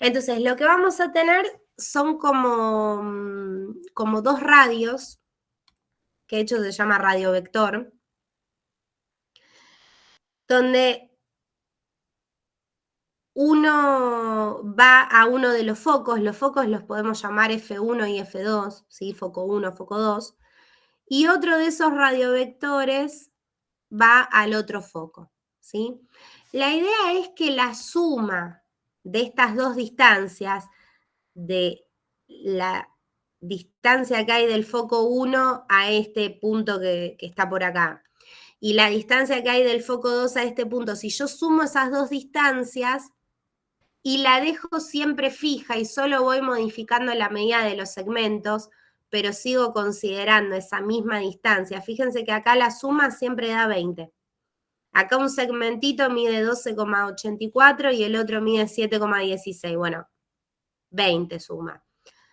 Entonces, lo que vamos a tener son como dos radios, que de hecho se llama radio vector, donde uno va a uno de los focos los podemos llamar F1 y F2, ¿sí? Foco 1, foco 2, y otro de esos radiovectores va al otro foco, ¿sí? La idea es que la suma de estas dos distancias, de la distancia que hay del foco 1 a este punto que está por acá, y la distancia que hay del foco 2 a este punto, si yo sumo esas dos distancias y la dejo siempre fija y solo voy modificando la medida de los segmentos, pero sigo considerando esa misma distancia. Fíjense que acá la suma siempre da 20. Acá un segmentito mide 12,84 y el otro mide 7,16. Bueno, 20 suma.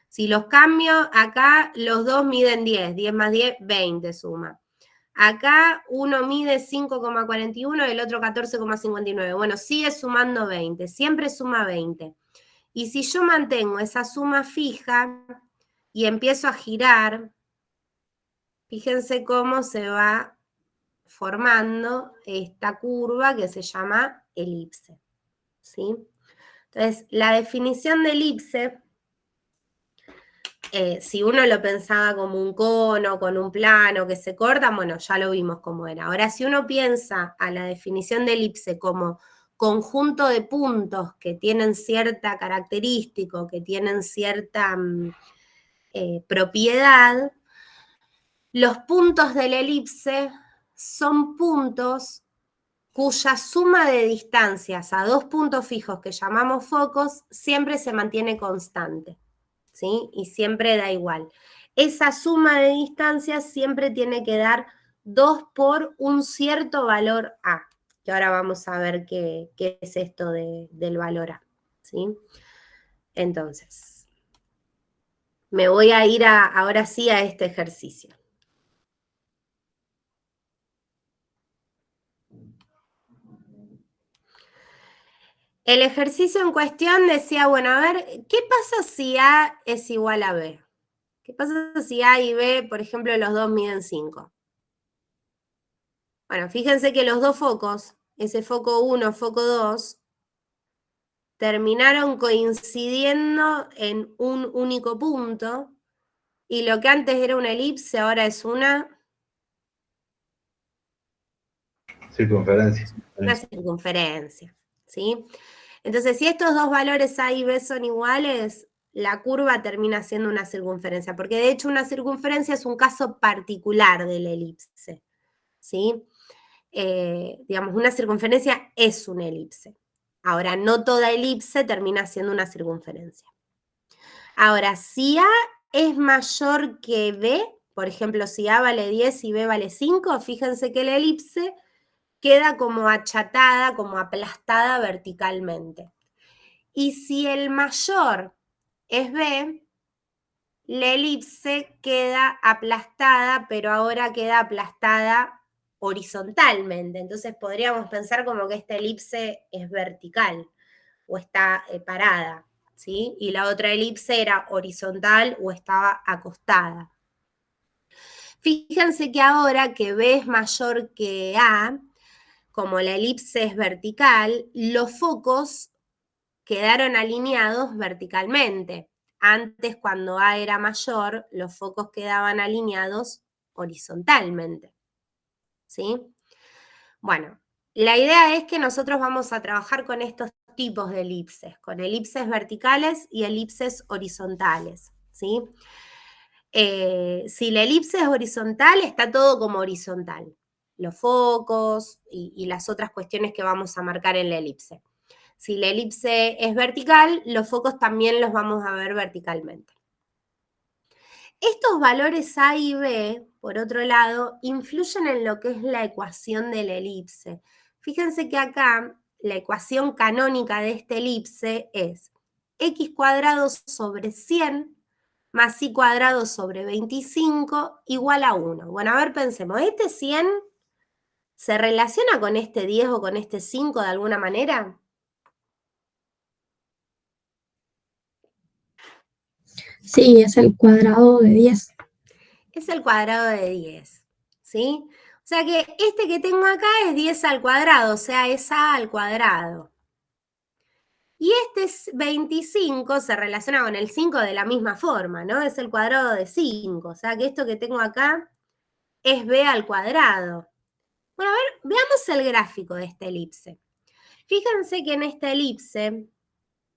Si los cambio, acá los dos miden 10. 10 más 10, 20 suma. Acá uno mide 5,41 y el otro 14,59. Bueno, sigue sumando 20, siempre suma 20. Y si yo mantengo esa suma fija y empiezo a girar, fíjense cómo se va formando esta curva que se llama elipse, ¿sí? Entonces, la definición de elipse, si uno lo pensaba como un cono, con un plano que se corta, bueno, ya lo vimos cómo era. Ahora, si uno piensa a la definición de elipse como conjunto de puntos que tienen cierta característica, que tienen cierta propiedad, los puntos de la elipse son puntos cuya suma de distancias a dos puntos fijos que llamamos focos siempre se mantiene constante, ¿sí? Y siempre da igual. Esa suma de distancias siempre tiene que dar 2 por un cierto valor A, que ahora vamos a ver qué es esto del valor A, ¿sí? Entonces, me voy a ir ahora sí a este ejercicio. El ejercicio en cuestión decía, bueno, a ver, ¿qué pasa si A es igual a B? ¿Qué pasa si A y B, por ejemplo, los dos miden 5? Bueno, fíjense que los dos focos, ese foco 1, foco 2, terminaron coincidiendo en un único punto, y lo que antes era una elipse ahora es una circunferencia. Una circunferencia, ¿sí? Entonces, si estos dos valores A y B son iguales, la curva termina siendo una circunferencia, porque de hecho una circunferencia es un caso particular de la elipse, ¿sí? Digamos, una circunferencia es una elipse. Ahora, no toda elipse termina siendo una circunferencia. Ahora, si A es mayor que B, por ejemplo, si A vale 10 y B vale 5, fíjense que la elipse queda como achatada, como aplastada verticalmente. Y si el mayor es B, la elipse queda aplastada, pero ahora queda aplastada horizontalmente. Entonces podríamos pensar como que esta elipse es vertical o está parada. ¿sí? Y la otra elipse era horizontal o estaba acostada. Fíjense que ahora que B es mayor que A, como la elipse es vertical, los focos quedaron alineados verticalmente. Antes, cuando A era mayor, los focos quedaban alineados horizontalmente, ¿sí? Bueno, la idea es que nosotros vamos a trabajar con estos tipos de elipses, con elipses verticales y elipses horizontales, ¿sí? Si la elipse es horizontal, está todo como horizontal. Los focos y las otras cuestiones que vamos a marcar en la elipse. Si la elipse es vertical, los focos también los vamos a ver verticalmente. Estos valores A y B, por otro lado, influyen en lo que es la ecuación de la elipse. Fíjense que acá la ecuación canónica de esta elipse es x cuadrado sobre 100 más y cuadrado sobre 25 igual a 1. Bueno, a ver, pensemos, ¿este 100 se relaciona con este 10 o con este 5 de alguna manera? Sí, es el cuadrado de 10. Es el cuadrado de 10, ¿sí? O sea que este que tengo acá es 10 al cuadrado, o sea, es A al cuadrado. Y este 25 se relaciona con el 5 de la misma forma, ¿no? Es el cuadrado de 5, o sea que esto que tengo acá es B al cuadrado. Bueno, a ver, veamos el gráfico de esta elipse. Fíjense que en esta elipse,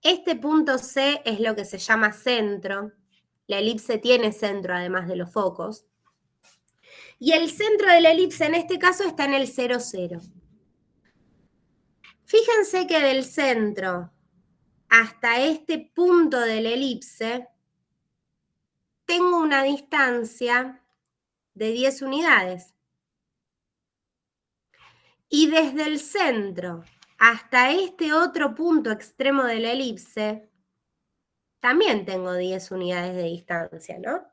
este punto C es lo que se llama centro. La elipse tiene centro además de los focos. Y el centro de la elipse en este caso está en el 0, 0. Fíjense que del centro hasta este punto de la elipse tengo una distancia de 10 unidades. Y desde el centro hasta este otro punto extremo de la elipse también tengo 10 unidades de distancia, ¿no?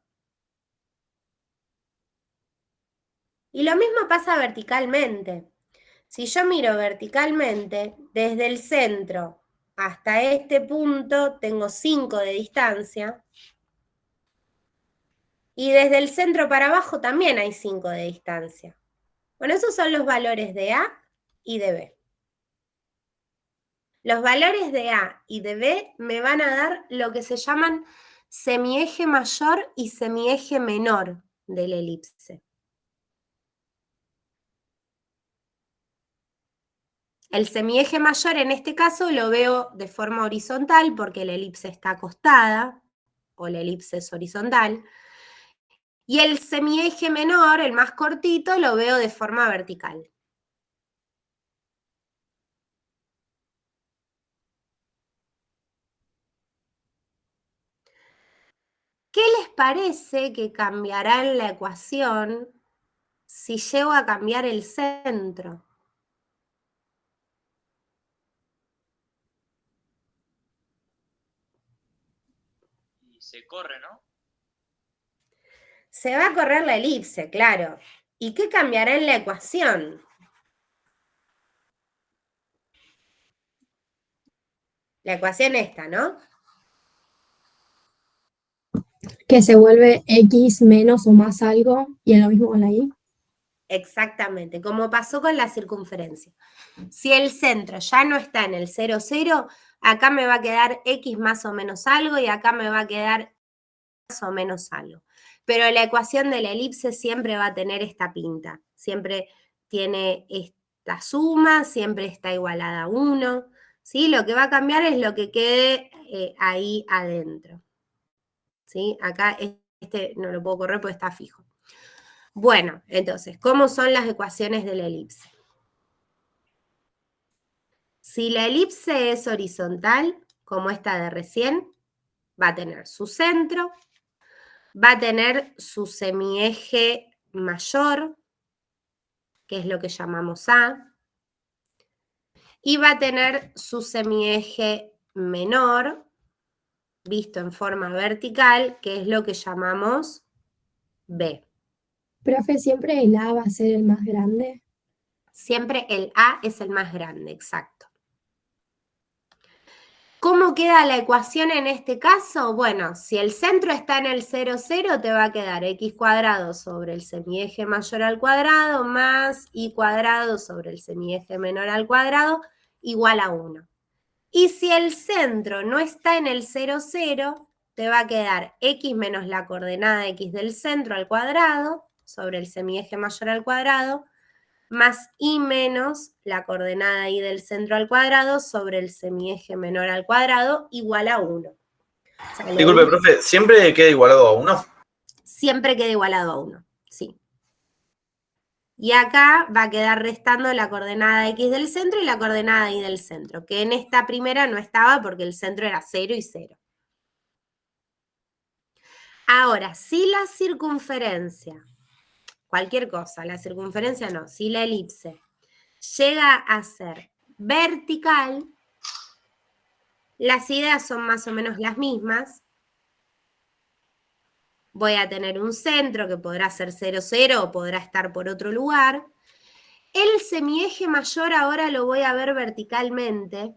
Y lo mismo pasa verticalmente. Si yo miro verticalmente, desde el centro hasta este punto tengo 5 de distancia. Y desde el centro para abajo también hay 5 de distancia. Bueno, esos son los valores de A y de B. Los valores de A y de B me van a dar lo que se llaman semieje mayor y semieje menor de la elipse. El semieje mayor en este caso lo veo de forma horizontal porque la elipse está acostada o la elipse es horizontal. Y el semieje menor, el más cortito, lo veo de forma vertical. ¿Qué les parece que cambiará en la ecuación si llego a cambiar el centro? Y se corre, ¿no? Se va a correr la elipse, claro. ¿Y qué cambiará en la ecuación? La ecuación esta, ¿no? Que se vuelve X menos o más algo, y es lo mismo con la Y. Exactamente, como pasó con la circunferencia. Si el centro ya no está en el 0, 0, acá me va a quedar X más o menos algo y acá me va a quedar más o menos algo. Pero la ecuación de la elipse siempre va a tener esta pinta. Siempre tiene esta suma, siempre está igualada a 1. ¿Sí? Lo que va a cambiar es lo que quede ahí adentro. ¿Sí? Acá este no lo puedo correr porque está fijo. Bueno, entonces, ¿cómo son las ecuaciones de la elipse? Si la elipse es horizontal, como esta de recién, va a tener su centro, va a tener su semieje mayor, que es lo que llamamos A, y va a tener su semieje menor, visto en forma vertical, que es lo que llamamos B. Profe, ¿siempre el A va a ser el más grande? Siempre el A es el más grande, exacto. ¿Cómo ¿Cómo queda la ecuación en este caso? Bueno, si el centro está en el 0, 0, te va a quedar x cuadrado sobre el semieje mayor al cuadrado más y cuadrado sobre el semieje menor al cuadrado igual a 1. Y si el centro no está en el 0, 0, te va a quedar x menos la coordenada x del centro al cuadrado sobre el semieje mayor al cuadrado más y menos la coordenada y del centro al cuadrado sobre el semieje menor al cuadrado igual a 1. O sea, Disculpe, profe, ¿siempre queda igualado a 1? Siempre queda igualado a 1, sí. Y acá va a quedar restando la coordenada x del centro y la coordenada y del centro, que en esta primera no estaba porque el centro era 0 y 0. Ahora, si la circunferencia, cualquier cosa, la circunferencia no, si la elipse llega a ser vertical, las ideas son más o menos las mismas. Voy a tener un centro que podrá ser 0, 0 o podrá estar por otro lugar. El semieje mayor ahora lo voy a ver verticalmente.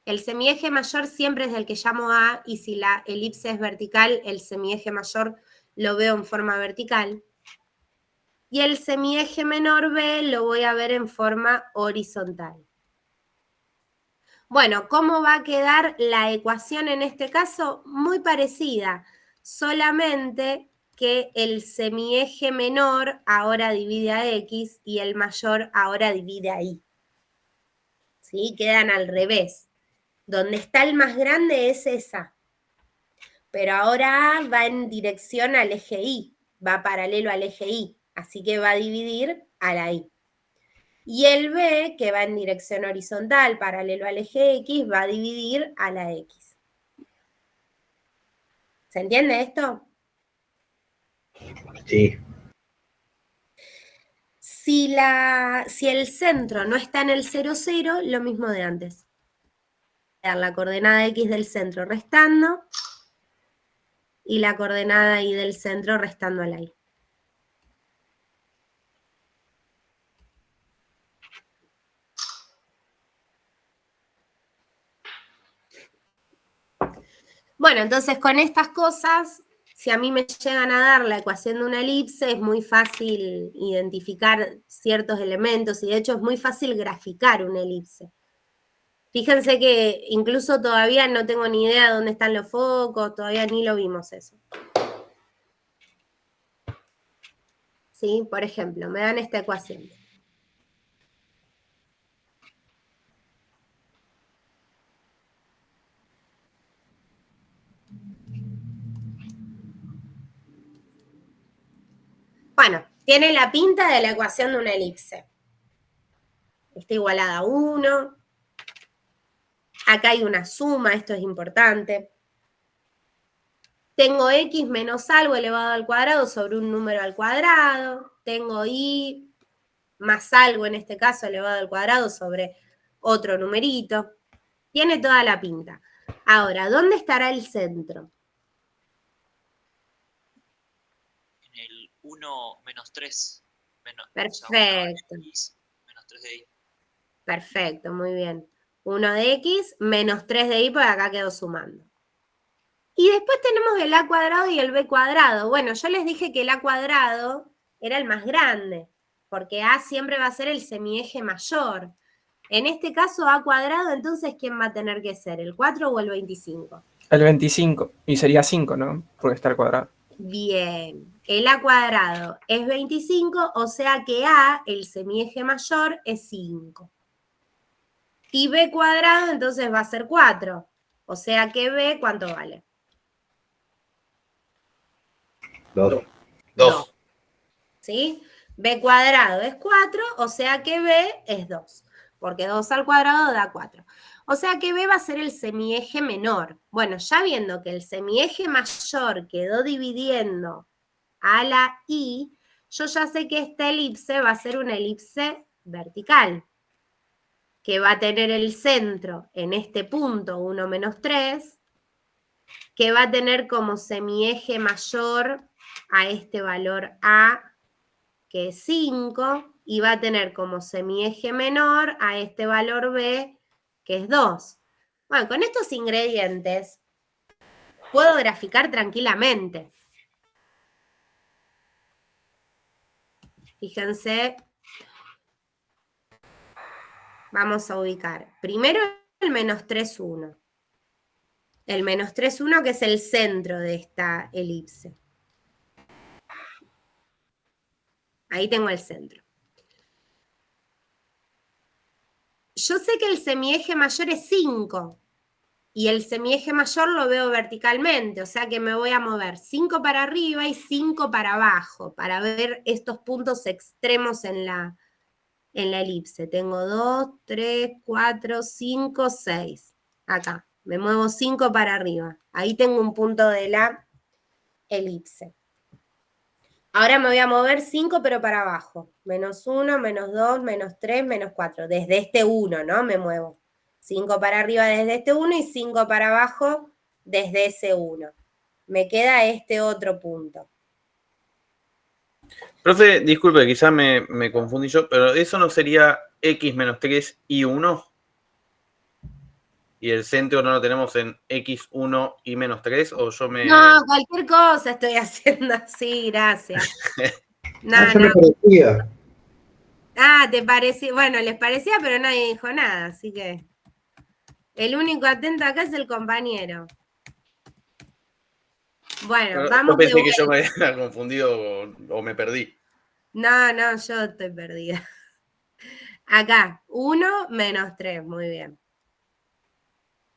El semieje mayor siempre es el que llamo A, y si la elipse es vertical, el semieje mayor lo veo en forma vertical. Y el semieje menor B lo voy a ver en forma horizontal. Bueno, ¿cómo va a quedar la ecuación en este caso? Muy parecida, solamente que el semieje menor ahora divide a X y el mayor ahora divide a Y. ¿Sí? Quedan al revés. Donde está el más grande es esa. Pero ahora A va en dirección al eje Y, va paralelo al eje Y, así que va a dividir a la Y. Y el B, que va en dirección horizontal, paralelo al eje X, va a dividir a la X. ¿Se entiende esto? Sí. Si el centro no está en el 0, 0, lo mismo de antes. La coordenada X del centro restando y la coordenada Y del centro restando a la Y. Bueno, entonces con estas cosas, si a mí me llegan a dar la ecuación de una elipse, es muy fácil identificar ciertos elementos y de hecho es muy fácil graficar una elipse. Fíjense que incluso todavía no tengo ni idea de dónde están los focos, todavía ni lo vimos eso. ¿Sí? Por ejemplo, me dan esta ecuación. Bueno, tiene la pinta de la ecuación de una elipse. Está igualada a 1. Acá hay una suma, esto es importante. Tengo x menos algo elevado al cuadrado sobre un número al cuadrado. Tengo y más algo, en este caso, elevado al cuadrado sobre otro numerito. Tiene toda la pinta. Ahora, ¿dónde estará el centro? En el 1 menos 3. Perfecto. O sea, 1 de X menos 3 de Y. Perfecto, muy bien. 1 de X menos 3 de Y, porque acá quedo sumando. Y después tenemos el A cuadrado y el B cuadrado. Bueno, yo les dije que el A cuadrado era el más grande, porque A siempre va a ser el semieje mayor. En este caso, A cuadrado, entonces, ¿quién va a tener que ser? ¿El 4 o el 25? El 25. Y sería 5, ¿no? Porque está al cuadrado. Bien. El A cuadrado es 25, o sea que A, el semieje mayor, es 5. Y B cuadrado, entonces, va a ser 4. O sea que B, ¿cuánto vale? 2. 2. ¿Sí? B cuadrado es 4, o sea que B es 2, porque 2 al cuadrado da 4. O sea que B va a ser el semieje menor. Bueno, ya viendo que el semieje mayor quedó dividiendo a la Y, yo ya sé que esta elipse va a ser una elipse vertical, que va a tener el centro en este punto, 1 menos 3, que va a tener como semieje mayor a este valor A, que es 5, y va a tener como semieje menor a este valor B, que es 2. Bueno, con estos ingredientes puedo graficar tranquilamente. Fíjense, vamos a ubicar primero el menos 3, 1. El menos 3, 1 que es el centro de esta elipse. Ahí tengo el centro. Yo sé que el semieje mayor es 5 y el semieje mayor lo veo verticalmente, o sea que me voy a mover 5 para arriba y 5 para abajo para ver estos puntos extremos en la elipse. Tengo 2, 3, 4, 5, 6. Acá, me muevo 5 para arriba. Ahí tengo un punto de la elipse. Ahora me voy a mover 5 pero para abajo. Menos 1, menos 2, menos 3, menos 4. Desde este 1, ¿no? Me muevo. 5 para arriba desde este 1 y 5 para abajo desde ese 1. Me queda este otro punto. Profe, disculpe, quizás me confundí yo, pero ¿eso no sería x menos 3 y 1? ¿Y el centro no lo tenemos en x1 y menos 3? ¿O yo me...? No, cualquier cosa estoy haciendo así, gracias. No, yo me parecía. te parecía, bueno, les parecía, pero nadie dijo nada, así que el único atento acá es el compañero. Bueno, vamos Yo pensé de que yo vuelta. me había confundido o me perdí. No, yo estoy perdida. Acá, 1 menos 3, muy bien.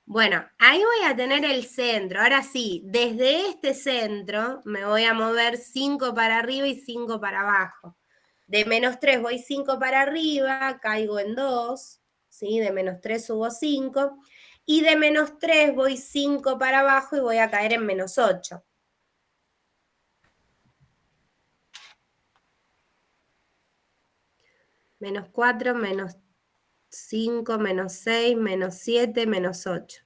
Bueno, ahí voy a tener el centro. Ahora sí, desde este centro me voy a mover 5 para arriba y 5 para abajo. De menos 3 voy 5 para arriba, caigo en 2, ¿sí? De menos 3 subo 5. Y de menos 3 voy 5 para abajo y voy a caer en menos 8. Menos 4, menos 5, menos 6, menos 7, menos 8.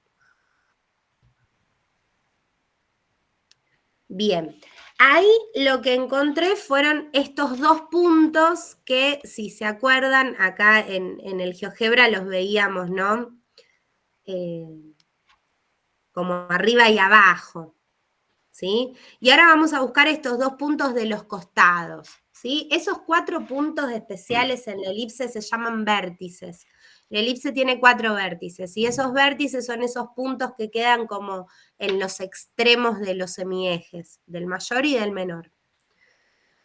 Bien, ahí lo que encontré fueron estos dos puntos que, si se acuerdan, acá en el GeoGebra los veíamos, ¿no? Como arriba y abajo, ¿sí? Y ahora vamos a buscar estos dos puntos de los costados, ¿sí? Esos 4 puntos especiales en la elipse se llaman vértices. La elipse tiene 4 vértices y esos vértices son esos puntos que quedan como en los extremos de los semiejes, del mayor y del menor.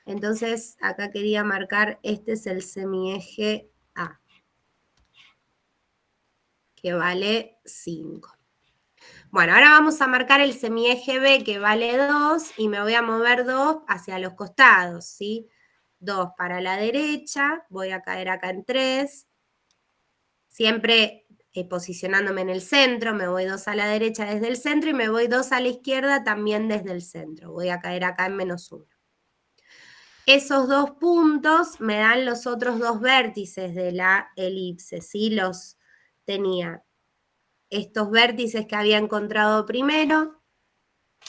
Entonces, acá quería marcar, este es el semieje A, que vale 5. Bueno, ahora vamos a marcar el semieje B, que vale 2, y me voy a mover 2 hacia los costados, ¿sí? 2 para la derecha, voy a caer acá en 3, siempre posicionándome en el centro, me voy 2 a la derecha desde el centro y me voy 2 a la izquierda también desde el centro, voy a caer acá en menos 1. Esos 2 puntos me dan los otros 2 vértices de la elipse, ¿sí? Los tenía estos vértices que había encontrado primero,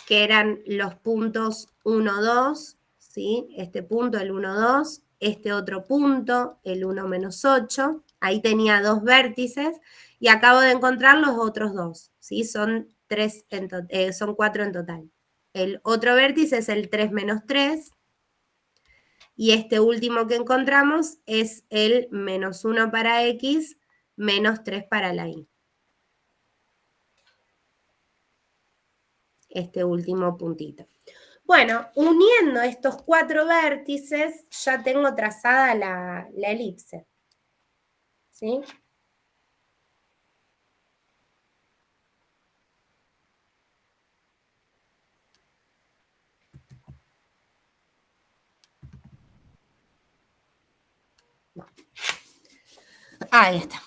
que eran los puntos 1, 2, ¿sí? Este punto, el 1, 2, este otro punto, el 1, menos 8, ahí tenía 2 vértices, y acabo de encontrar los otros 2, ¿sí? Son 4 en total. El otro vértice es el 3, menos 3, y este último que encontramos es el menos 1 para X, menos 3 para la Y. Este último puntito. Bueno, uniendo estos 4 vértices, ya tengo trazada la elipse. ¿Sí? Ahí está.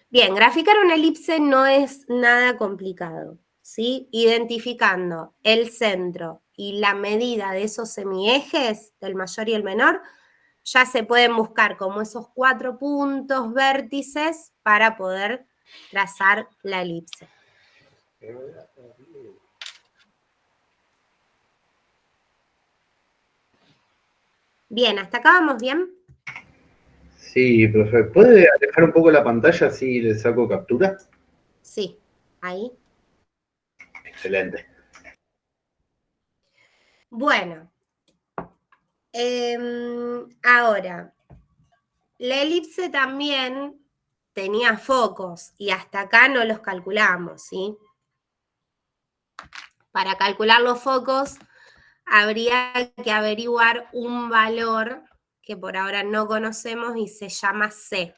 Bien, graficar una elipse no es nada complicado, ¿sí? Identificando el centro y la medida de esos semiejes, del mayor y el menor, ya se pueden buscar como esos 4 puntos vértices para poder trazar la elipse. Bien, ¿hasta acá vamos bien? Sí, profe. ¿Puede alejar un poco la pantalla si le saco captura? Sí, ahí. Excelente. Bueno, ahora, la elipse también tenía focos y hasta acá no los calculamos, ¿sí? Para calcular los focos habría que averiguar un valor que por ahora no conocemos y se llama C.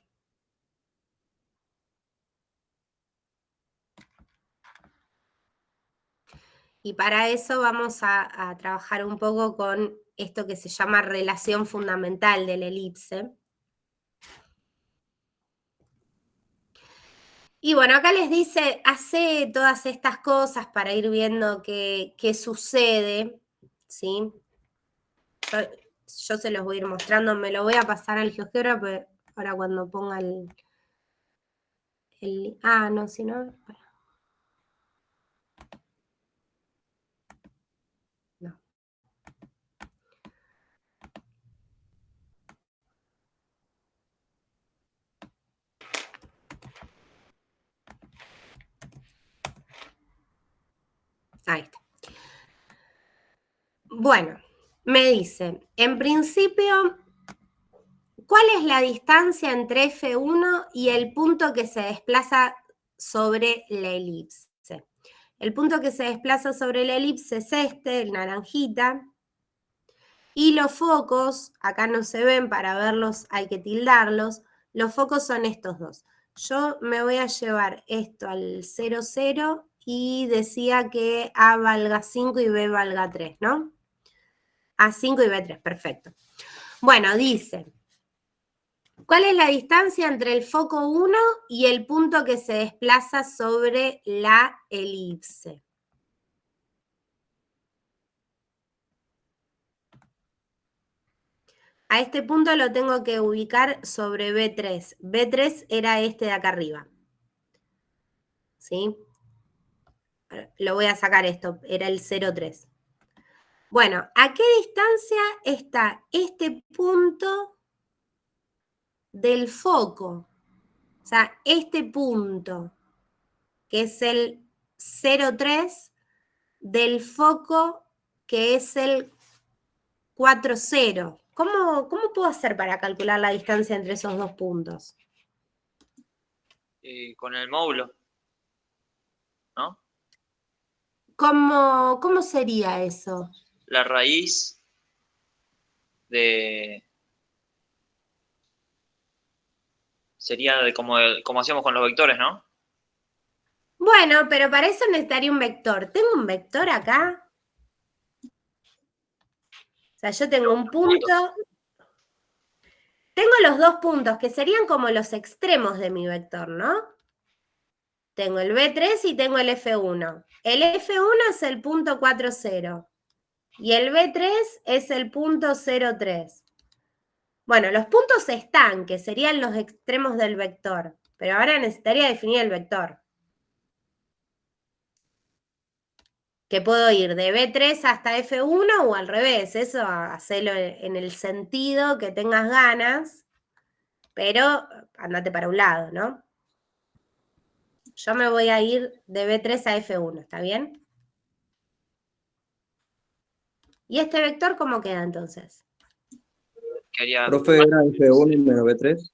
Y para eso vamos a trabajar un poco con esto que se llama relación fundamental de la elipse. Y bueno, acá les dice, hace todas estas cosas para ir viendo qué sucede, ¿sí? Yo se los voy a ir mostrando, me lo voy a pasar al GeoGebra, pero ahora cuando ponga no, si no... No. Ahí está. Bueno, me dice, en principio, ¿cuál es la distancia entre F1 y el punto que se desplaza sobre la elipse? El punto que se desplaza sobre la elipse es este, el naranjita, y los focos, acá no se ven, para verlos hay que tildarlos, los focos son estos dos. Yo me voy a llevar esto al 0, 0 y decía que A valga 5 y B valga 3, ¿no? A5 y B3, perfecto. Bueno, dice, ¿cuál es la distancia entre el foco 1 y el punto que se desplaza sobre la elipse? A este punto lo tengo que ubicar sobre B3. B3 era este de acá arriba. ¿Sí? Lo voy a sacar esto, era el 0,3. Bueno, ¿a qué distancia está este punto del foco? O sea, este punto, que es el 0,3, del foco, que es el 4,0. ¿Cómo puedo hacer para calcular la distancia entre esos dos puntos? Con el módulo, ¿no? ¿Cómo sería eso? La raíz de... Sería de como hacíamos con los vectores, ¿no? Bueno, pero para eso necesitaría un vector. ¿Tengo un vector acá? O sea, yo tengo un punto. Tengo los dos puntos, que serían como los extremos de mi vector, ¿no? Tengo el B3 y tengo el F1. El F1 es el punto 4,0. Y el B3 es el punto 0,3. Bueno, los puntos están, que serían los extremos del vector. Pero ahora necesitaría definir el vector. Que puedo ir de B3 hasta F1 o al revés. Eso hacelo en el sentido que tengas ganas. Pero andate para un lado, ¿no? Yo me voy a ir de B3 a F1, ¿está bien? ¿Y este vector cómo queda entonces? Profe, ¿era F1 y menos B3?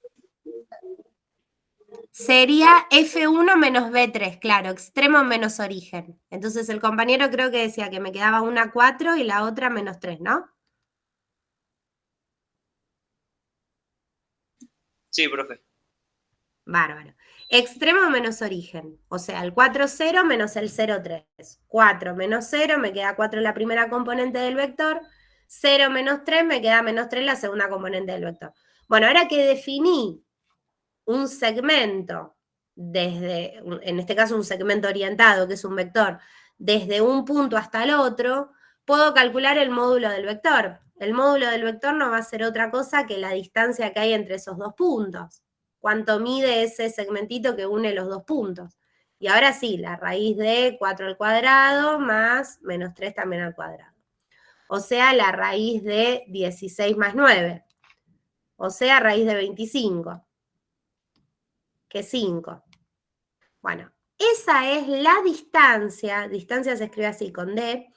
Sería F1 menos B3, claro, extremo menos origen. Entonces el compañero creo que decía que me quedaba una 4 y la otra menos 3, ¿no? Sí, profe. Bárbaro. Extremo menos origen, o sea, el 4,0 menos el 0,3. 4 menos 0, me queda 4 en la primera componente del vector. 0 menos 3, me queda menos 3 en la segunda componente del vector. Bueno, ahora que definí un segmento desde, en este caso un segmento orientado, que es un vector, desde un punto hasta el otro, puedo calcular el módulo del vector. El módulo del vector no va a ser otra cosa que la distancia que hay entre esos dos puntos. Cuánto mide ese segmentito que une los dos puntos. Y ahora sí, la raíz de 4 al cuadrado más menos 3 también al cuadrado. O sea, la raíz de 16 más 9. o sea, raíz de 25, que es 5. Bueno, esa es la distancia se escribe así con D,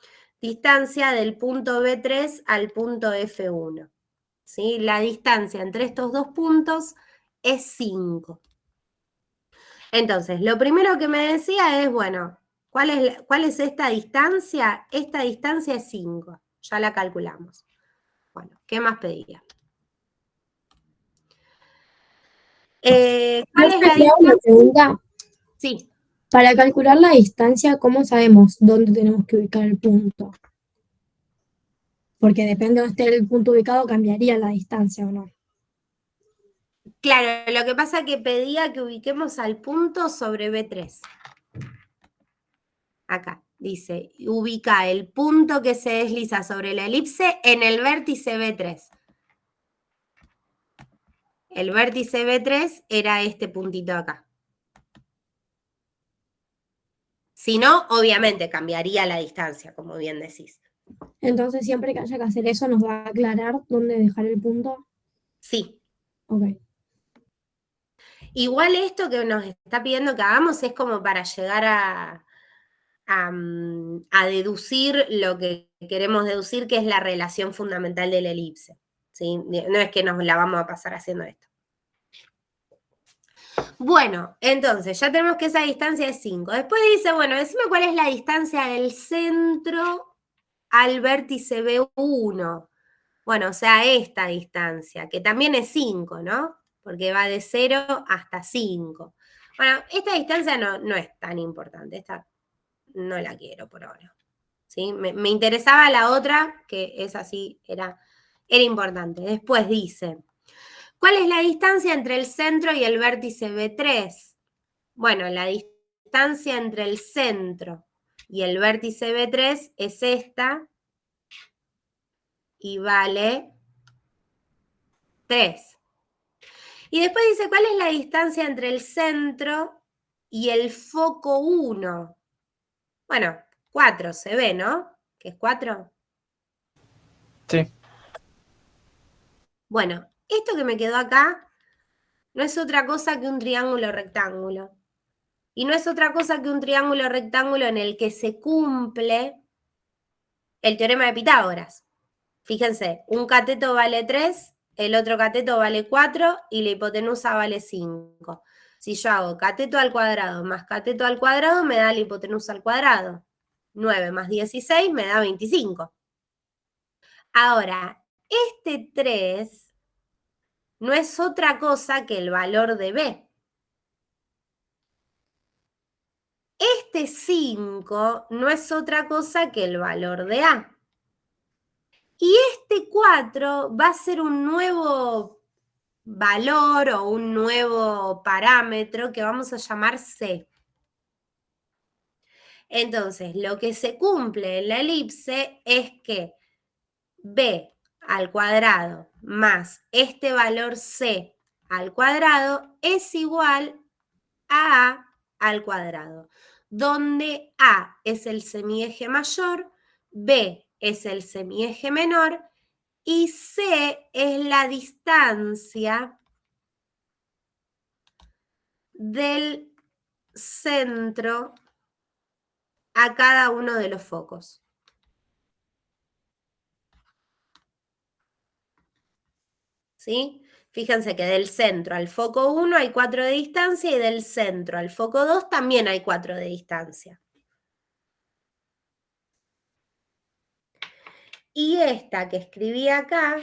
distancia del punto B3 al punto F1. ¿Sí? La distancia entre estos dos puntos es 5. Entonces, lo primero que me decía es, bueno, ¿cuál es esta distancia? Esta distancia es 5, ya la calculamos. Bueno, ¿qué más pedía? ¿Cuál es la Te hago una distancia? pregunta. Sí. Para calcular la distancia, ¿cómo sabemos dónde tenemos que ubicar el punto? Porque depende de dónde esté el punto ubicado, cambiaría la distancia o no. Claro, lo que pasa es que pedía que ubiquemos al punto sobre B3. Acá dice, ubica el punto que se desliza sobre la elipse en el vértice B3. El vértice B3 era este puntito acá. Si no, obviamente cambiaría la distancia, como bien decís. Entonces, siempre que haya que hacer eso, ¿nos va a aclarar dónde dejar el punto? Sí. Ok. Igual esto que nos está pidiendo que hagamos es como para llegar a deducir lo que queremos deducir, que es la relación fundamental de la elipse. ¿Sí? No es que nos la vamos a pasar haciendo esto. Bueno, entonces ya tenemos que esa distancia es 5. Después dice, bueno, decime cuál es la distancia del centro al vértice B1. Bueno, o sea, esta distancia, que también es 5, ¿no? Porque va de 0 hasta 5. Bueno, esta distancia no es tan importante, esta no la quiero por ahora. ¿Sí? Me interesaba la otra, que esa sí era importante. Después dice, ¿cuál es la distancia entre el centro y el vértice B3? Bueno, la distancia entre el centro y el vértice B3 es esta y vale 3. Y después dice, ¿cuál es la distancia entre el centro y el foco 1? Bueno, 4 se ve, ¿no? ¿Qué es 4? Sí. Bueno, esto que me quedó acá no es otra cosa que un triángulo rectángulo. Y no es otra cosa que un triángulo rectángulo en el que se cumple el teorema de Pitágoras. Fíjense, un cateto vale 3, el otro cateto vale 4 y la hipotenusa vale 5. Si yo hago cateto al cuadrado más cateto al cuadrado, me da la hipotenusa al cuadrado. 9 más 16 me da 25. Ahora, este 3 no es otra cosa que el valor de B. Este 5 no es otra cosa que el valor de A. Y este 4 va a ser un nuevo valor o un nuevo parámetro que vamos a llamar C. Entonces, lo que se cumple en la elipse es que B al cuadrado más este valor C al cuadrado es igual a A al cuadrado, donde A es el semieje mayor, B es el semieje menor y C es la distancia del centro a cada uno de los focos. ¿Sí? Fíjense que del centro al foco 1 hay 4 de distancia y del centro al foco 2 también hay 4 de distancia. Y esta que escribí acá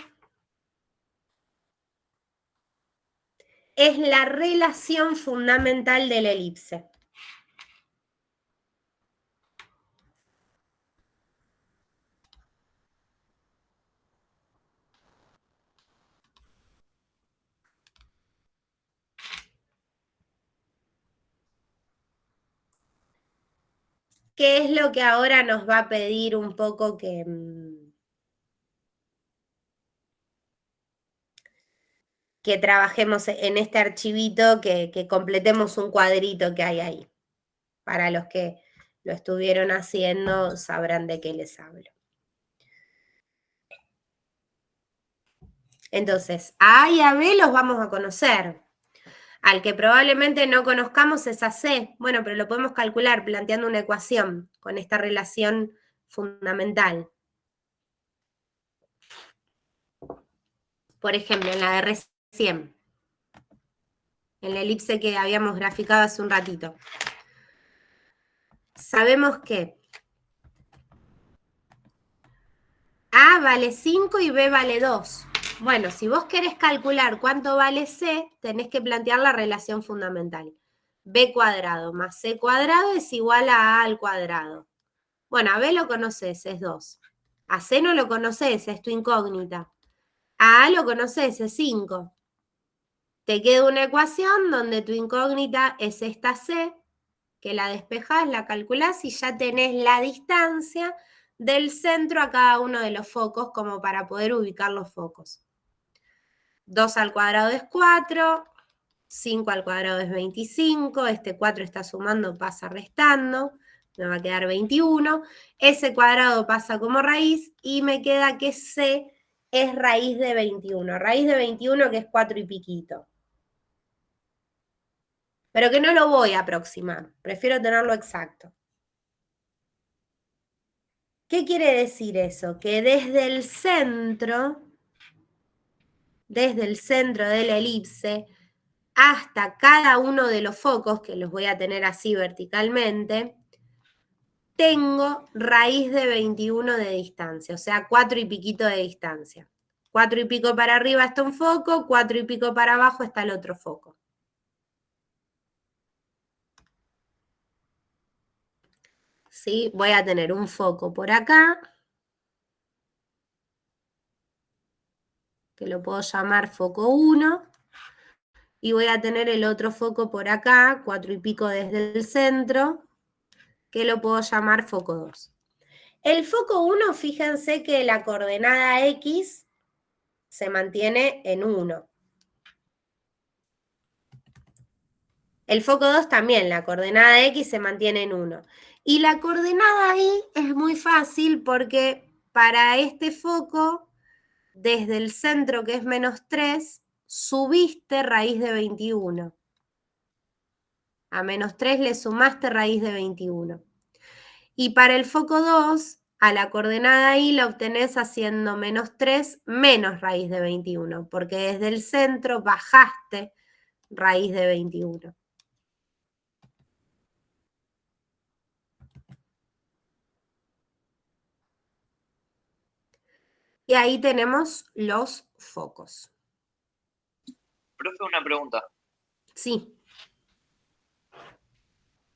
es la relación fundamental de la elipse. ¿Qué es lo que ahora nos va a pedir un poco que trabajemos en este archivito, que completemos un cuadrito que hay ahí? Para los que lo estuvieron haciendo sabrán de qué les hablo. Entonces, a A y a B los vamos a conocer. Al que probablemente no conozcamos es a C. Bueno, pero lo podemos calcular planteando una ecuación con esta relación fundamental. Por ejemplo, en la de recién. En la elipse que habíamos graficado hace un ratito. Sabemos que A vale 5 y B vale 2. Bueno, si vos querés calcular cuánto vale C, tenés que plantear la relación fundamental. B cuadrado más C cuadrado es igual a A al cuadrado. Bueno, a B lo conoces, es 2. A C no lo conoces, es tu incógnita. A lo conoces, es 5. Te queda una ecuación donde tu incógnita es esta C, que la despejás, la calculás y ya tenés la distancia del centro a cada uno de los focos como para poder ubicar los focos. 2 al cuadrado es 4, 5 al cuadrado es 25, este 4 está sumando, pasa restando, me va a quedar 21, ese cuadrado pasa como raíz y me queda que C es raíz de 21. Raíz de 21 que es 4 y piquito. Pero que no lo voy a aproximar, prefiero tenerlo exacto. ¿Qué quiere decir eso? Que desde el centro de la elipse, hasta cada uno de los focos, que los voy a tener así verticalmente, tengo raíz de 21 de distancia, o sea, 4 y piquito de distancia. 4 y pico para arriba está un foco, 4 y pico para abajo está el otro foco. ¿Sí? Voy a tener un foco por acá, que lo puedo llamar foco 1, y voy a tener el otro foco por acá, 4 y pico desde el centro, que lo puedo llamar foco 2. El foco 1, fíjense que la coordenada X se mantiene en 1. El foco 2 también, la coordenada X se mantiene en 1. Y la coordenada Y es muy fácil porque para este foco, desde el centro que es -3, subiste raíz de 21. A -3 le sumaste raíz de 21. Y para el foco 2, a la coordenada Y la obtenés haciendo -3 menos raíz de 21, porque desde el centro bajaste raíz de 21. Y ahí tenemos los focos. Profe, una pregunta. Sí.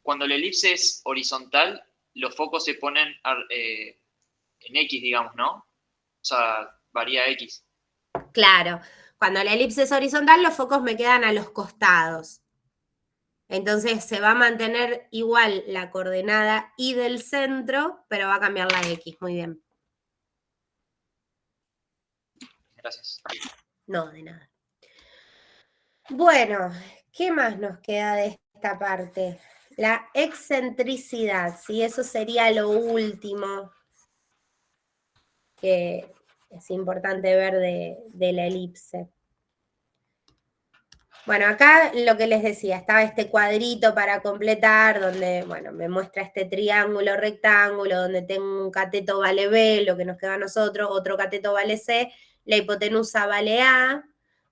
Cuando la elipse es horizontal, los focos se ponen en X, digamos, ¿no? O sea, varía X. Claro. Cuando la elipse es horizontal, los focos me quedan a los costados. Entonces se va a mantener igual la coordenada Y del centro, pero va a cambiar la X. Muy bien. Gracias. No, de nada. Bueno, ¿qué más nos queda de esta parte? La excentricidad, ¿sí? Eso sería lo último que es importante ver de la elipse. Bueno, acá lo que les decía, estaba este cuadrito para completar, donde, bueno, me muestra este triángulo rectángulo, donde tengo un cateto vale B, lo que nos queda a nosotros, otro cateto vale C, la hipotenusa vale A.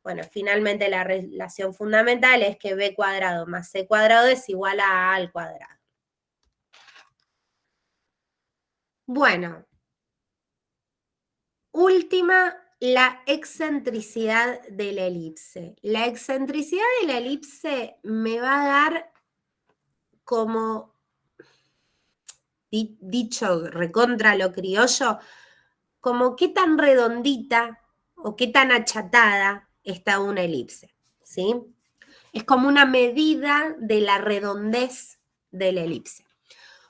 Bueno, finalmente la relación fundamental es que B cuadrado más C cuadrado es igual a A al cuadrado. Bueno, última, la excentricidad de la elipse. La excentricidad de la elipse me va a dar como, dicho recontra lo criollo, como qué tan redondita o qué tan achatada está una elipse, ¿sí? Es como una medida de la redondez de la elipse.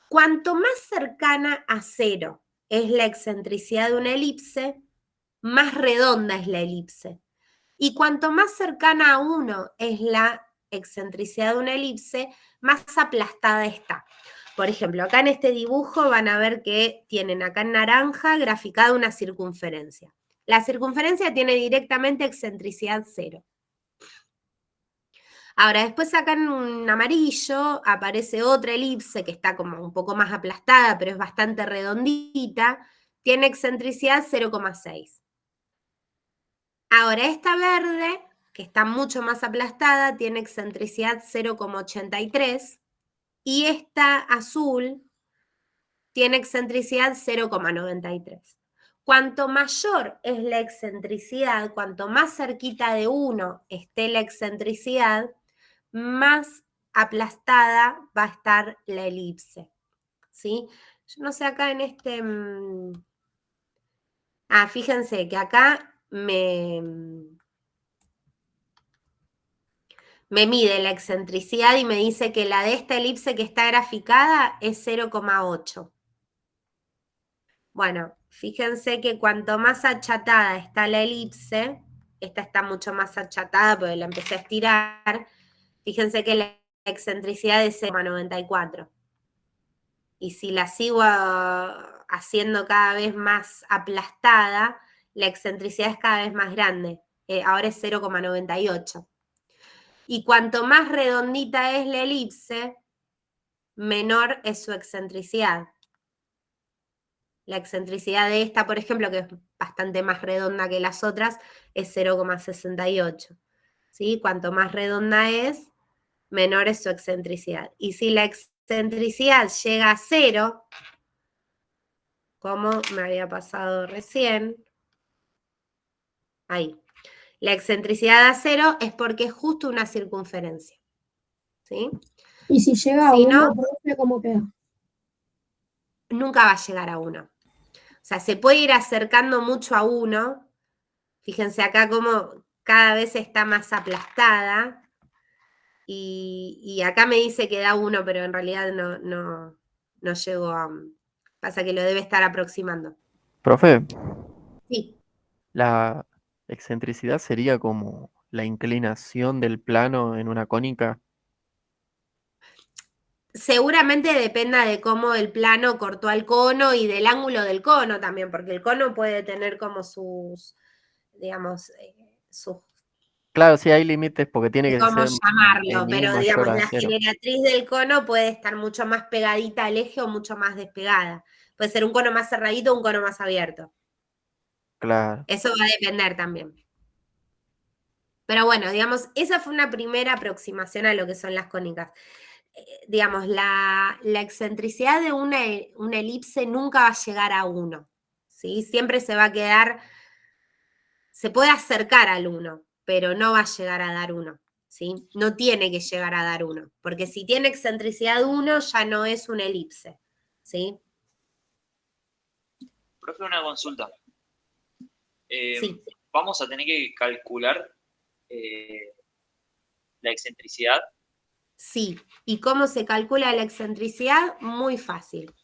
Cuanto más cercana a 0 es la excentricidad de una elipse, más redonda es la elipse. Y cuanto más cercana a 1 es la excentricidad de una elipse, más aplastada está. Por ejemplo, acá en este dibujo van a ver que tienen acá en naranja graficada una circunferencia. La circunferencia tiene directamente excentricidad 0. Ahora, después acá en un amarillo aparece otra elipse que está como un poco más aplastada, pero es bastante redondita. Tiene excentricidad 0,6. Ahora, esta verde, que está mucho más aplastada, tiene excentricidad 0,83. Y esta azul tiene excentricidad 0,93. Cuanto mayor es la excentricidad, cuanto más cerquita de 1 esté la excentricidad, más aplastada va a estar la elipse. ¿Sí? Yo no sé acá en este... fíjense que acá me mide la excentricidad y me dice que la de esta elipse que está graficada es 0,8. Bueno, fíjense que cuanto más achatada está la elipse, esta está mucho más achatada porque la empecé a estirar, fíjense que la excentricidad es 0,94. Y si la sigo haciendo cada vez más aplastada, la excentricidad es cada vez más grande. Ahora es 0,98. Y cuanto más redondita es la elipse, menor es su excentricidad. La excentricidad de esta, por ejemplo, que es bastante más redonda que las otras, es 0,68. ¿Sí? Cuanto más redonda es, menor es su excentricidad. Y si la excentricidad llega a 0, como me había pasado recién, ahí. La excentricidad a 0 es porque es justo una circunferencia. ¿Sí? Y si llega a Si 1, no, profe, ¿cómo queda? nunca va a llegar a 1. O sea, se puede ir acercando mucho a 1. Fíjense acá cómo cada vez está más aplastada. Y acá me dice que da 1, pero en realidad no llego a... Pasa que lo debe estar aproximando. Profe, Sí. la excentricidad sería como la inclinación del plano en una cónica. Seguramente dependa de cómo el plano cortó al cono y del ángulo del cono también, porque el cono puede tener como sus, digamos, sus... Claro, sí hay límites porque tiene que ¿Cómo ser llamarlo? en I Pero mayor digamos, a la 0. generatriz del cono puede estar mucho más pegadita al eje o mucho más despegada. Puede ser un cono más cerradito o un cono más abierto. Claro. Eso va a depender también. Pero bueno, digamos, esa fue una primera aproximación a lo que son las cónicas. Digamos, la excentricidad de una elipse nunca va a llegar a 1. ¿Sí? Siempre se va a quedar, se puede acercar al 1, pero no va a llegar a dar 1. ¿Sí? No tiene que llegar a dar 1, porque si tiene excentricidad 1 ya no es una elipse. ¿Sí? Profe, una consulta. Sí. Vamos a tener que calcular la excentricidad. Sí. ¿Y cómo se calcula la excentricidad? Muy fácil.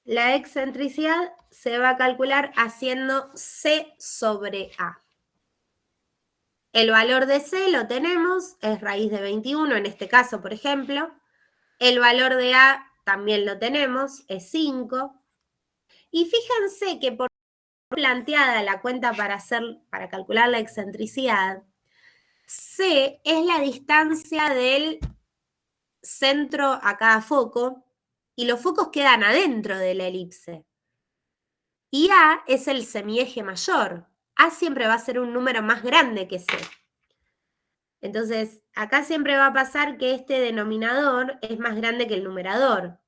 La excentricidad se va a calcular haciendo C sobre A. El valor de C lo tenemos, es raíz de 21 en este caso, por ejemplo. El valor de A también lo tenemos, es 5. Y fíjense que por planteada la cuenta para calcular la excentricidad, C es la distancia del centro a cada foco y los focos quedan adentro de la elipse. Y A es el semieje mayor. A siempre va a ser un número más grande que C. Entonces, acá siempre va a pasar que este denominador es más grande que el numerador.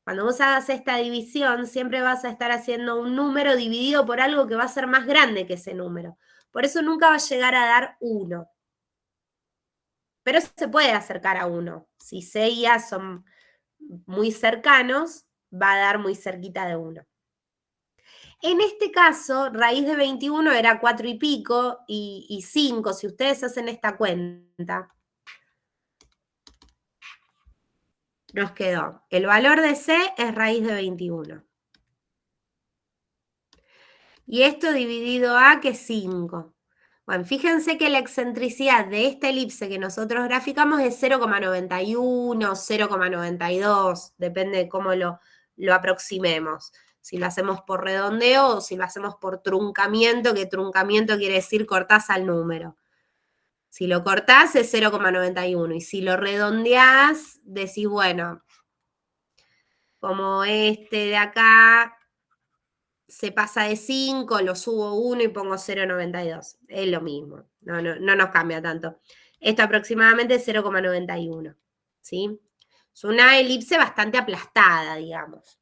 Cuando vos hagas esta división, siempre vas a estar haciendo un número dividido por algo que va a ser más grande que ese número. Por eso nunca va a llegar a dar 1. Pero se puede acercar a 1. Si C y A son muy cercanos, va a dar muy cerquita de 1. En este caso, raíz de 21 era 4 y pico y 5, si ustedes hacen esta cuenta, nos quedó. El valor de C es raíz de 21. Y esto dividido A, que es 5. Bueno, fíjense que la excentricidad de esta elipse que nosotros graficamos es 0,91, 0,92, depende de cómo lo aproximemos. Si lo hacemos por redondeo o si lo hacemos por truncamiento, que truncamiento quiere decir cortás al número. Si lo cortás es 0,91 y si lo redondeás, decís, bueno, como este de acá se pasa de 5, lo subo 1 y pongo 0,92. Es lo mismo, no nos cambia tanto. Esto aproximadamente es 0,91, ¿sí? Es una elipse bastante aplastada, digamos.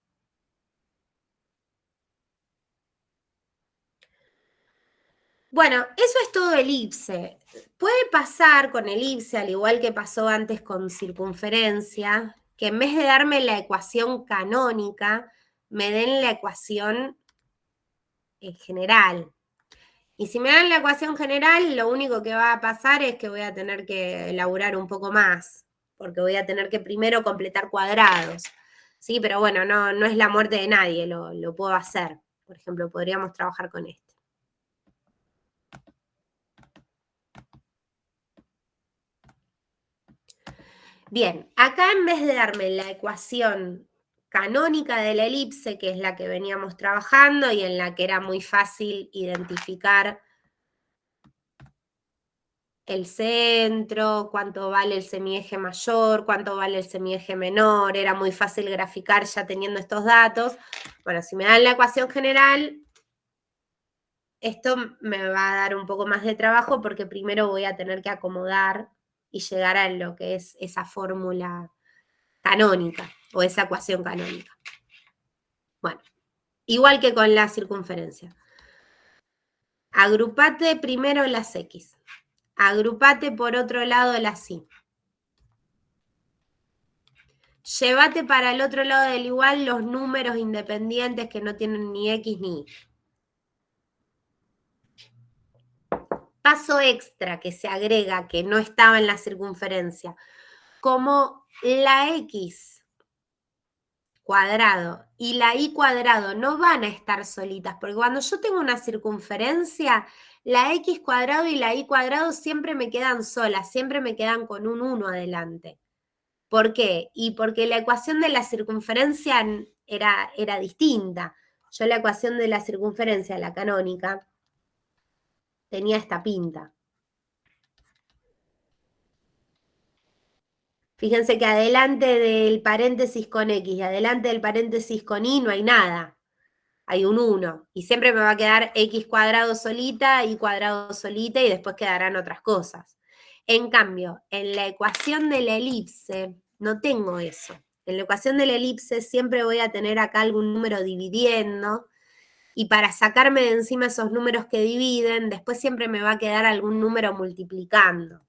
Bueno, eso es todo elipse. Puede pasar con elipse, al igual que pasó antes con circunferencia, que en vez de darme la ecuación canónica, me den la ecuación general. Y si me dan la ecuación general, lo único que va a pasar es que voy a tener que elaborar un poco más, porque voy a tener que primero completar cuadrados. Sí, pero bueno, no es la muerte de nadie, lo puedo hacer. Por ejemplo, podríamos trabajar con esto. Bien, acá en vez de darme la ecuación canónica de la elipse, que es la que veníamos trabajando y en la que era muy fácil identificar el centro, cuánto vale el semieje mayor, cuánto vale el semieje menor, era muy fácil graficar ya teniendo estos datos. Bueno, si me dan la ecuación general, esto me va a dar un poco más de trabajo porque primero voy a tener que acomodar y llegar a lo que es esa fórmula canónica o esa ecuación canónica. Bueno, igual que con la circunferencia. Agrupate primero las X. Agrupate por otro lado las Y. Llévate para el otro lado del igual los números independientes que no tienen ni X ni Y. Paso extra que se agrega, que no estaba en la circunferencia. Como la X cuadrado y la Y cuadrado no van a estar solitas, porque cuando yo tengo una circunferencia, la X cuadrado y la Y cuadrado siempre me quedan solas, siempre me quedan con un 1 adelante. ¿Por qué? Y porque la ecuación de la circunferencia era distinta. Yo la ecuación de la circunferencia, la canónica, tenía esta pinta. Fíjense que adelante del paréntesis con X y adelante del paréntesis con Y no hay nada. Hay un 1. Y siempre me va a quedar X cuadrado solita, Y cuadrado solita y después quedarán otras cosas. En cambio, en la ecuación de la elipse no tengo eso. En la ecuación de la elipse siempre voy a tener acá algún número dividiendo y para sacarme de encima esos números que dividen, después siempre me va a quedar algún número multiplicando.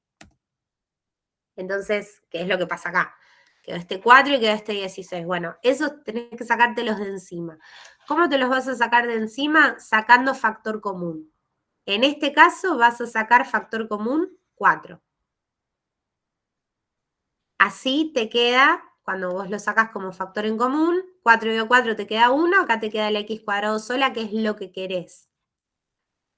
Entonces, ¿qué es lo que pasa acá? Quedó este 4 y quedó este 16. Bueno, esos tenés que sacártelos de encima. ¿Cómo te los vas a sacar de encima? Sacando factor común. En este caso vas a sacar factor común 4. Así te queda, cuando vos lo sacas como factor en común, 4 dividido 4 te queda 1, acá te queda el X cuadrado sola, que es lo que querés.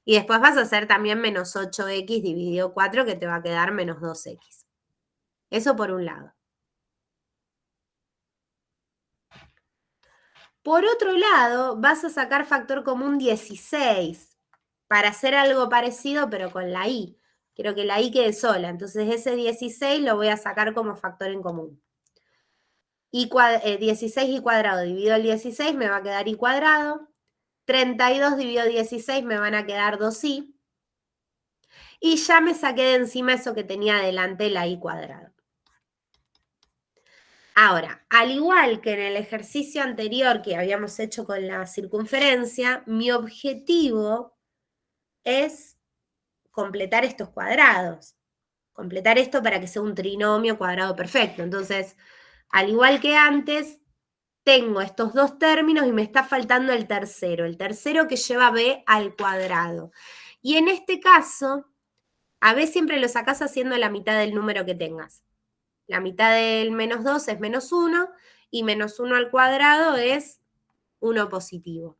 Y después vas a hacer también menos 8X dividido 4, que te va a quedar menos 2X. Eso por un lado. Por otro lado, vas a sacar factor común 16 para hacer algo parecido, pero con la Y. Quiero que la Y quede sola, entonces ese 16 lo voy a sacar como factor en común. 16 y cuadrado dividido el 16 me va a quedar Y cuadrado. 32 dividido 16 me van a quedar 2Y. Y ya me saqué de encima eso que tenía adelante, la Y cuadrado. Ahora, al igual que en el ejercicio anterior que habíamos hecho con la circunferencia, mi objetivo es completar estos cuadrados. Completar esto para que sea un trinomio cuadrado perfecto. Entonces, al igual que antes, tengo estos dos términos y me está faltando el tercero que lleva b al cuadrado. Y en este caso, a b siempre lo sacás haciendo la mitad del número que tengas. La mitad del menos 2 es menos 1 y menos 1 al cuadrado es 1 positivo.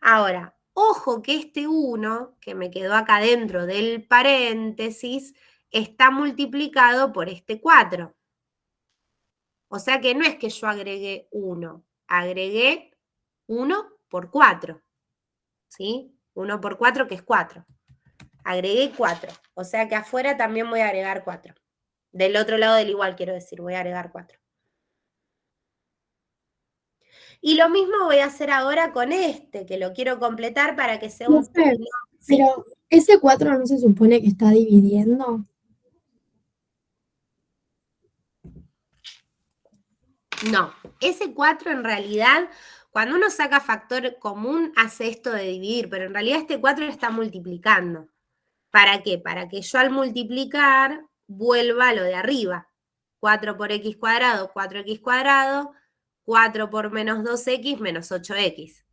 Ahora, Ojo que este 1, que me quedó acá dentro del paréntesis, está multiplicado por este 4. O sea que no es que yo agregué 1, agregué 1 por 4. ¿Sí? 1 por 4 que es 4. Agregué 4. O sea que afuera también voy a agregar 4. Del otro lado del igual, quiero decir, voy a agregar 4. Y lo mismo voy a hacer ahora con este, que lo quiero completar para que sea un... Profe, Sí. pero ese 4 no se supone que está dividiendo. No, ese 4 en realidad, cuando uno saca factor común, hace esto de dividir, pero en realidad este 4 está multiplicando. ¿Para qué? Para que yo al multiplicar vuelva a lo de arriba. 4 por x cuadrado, 4x cuadrado, 4 por menos 2x, menos 8x.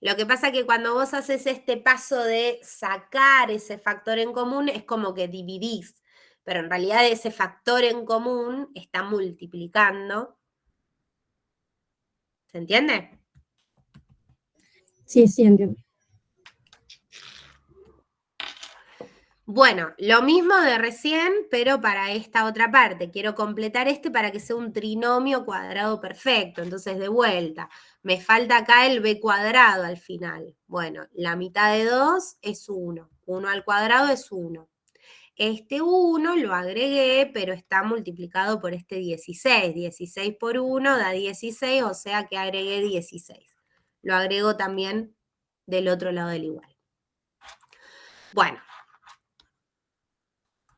Lo que pasa es que cuando vos haces este paso de sacar ese factor en común, es como que dividís. Pero en realidad ese factor en común está multiplicando. ¿Se entiende? Sí, sí, entiendo. Bueno, lo mismo de recién, pero para esta otra parte. Quiero completar este para que sea un trinomio cuadrado perfecto. Entonces, de vuelta, me falta acá el b cuadrado al final. Bueno, la mitad de 2 es 1. 1 al cuadrado es 1. Este 1 lo agregué, pero está multiplicado por este 16. 16 por 1 da 16, o sea que agregué 16. Lo agrego también del otro lado del igual. Bueno.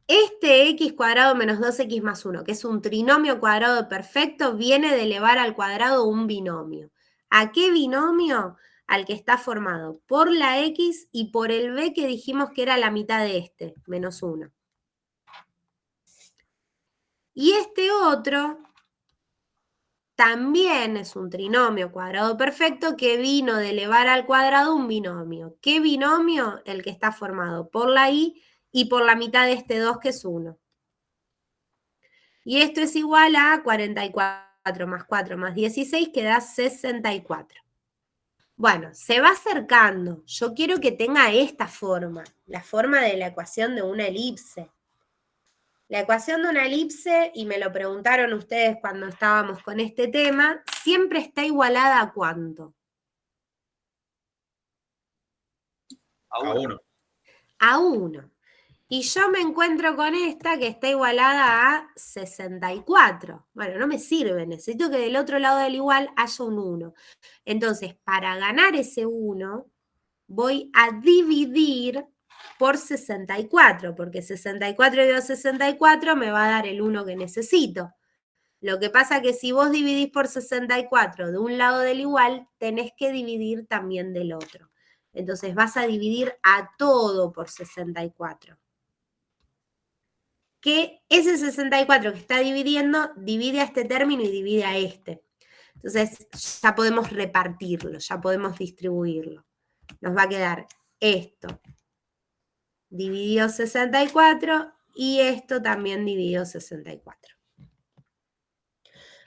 Este x cuadrado menos 2x más 1, que es un trinomio cuadrado perfecto, viene de elevar al cuadrado un binomio. ¿A qué binomio? Al que está formado por la x y por el b que dijimos que era la mitad de este, menos 1. Y este otro también es un trinomio cuadrado perfecto que vino de elevar al cuadrado un binomio. ¿Qué binomio? El que está formado por la y por la mitad de este 2 que es 1. Y esto es igual a 44 más 4 más 16, que da 64. Bueno, se va acercando. Yo quiero que tenga esta forma, la forma de la ecuación de una elipse. La ecuación de una elipse, y me lo preguntaron ustedes cuando estábamos con este tema, siempre está igualada a ¿cuánto? A 1. A 1. Y yo me encuentro con esta que está igualada a 64. Bueno, no me sirve, necesito que del otro lado del igual haya un 1. Entonces, para ganar ese 1, voy a dividir por 64, porque 64 dividido 64 me va a dar el 1 que necesito. Lo que pasa es que si vos dividís por 64 de un lado del igual, tenés que dividir también del otro. Entonces vas a dividir a todo por 64. Que ese 64 que está dividiendo, divide a este término y divide a este. Entonces ya podemos repartirlo, ya podemos distribuirlo. Nos va a quedar esto dividido 64 y esto también dividido 64.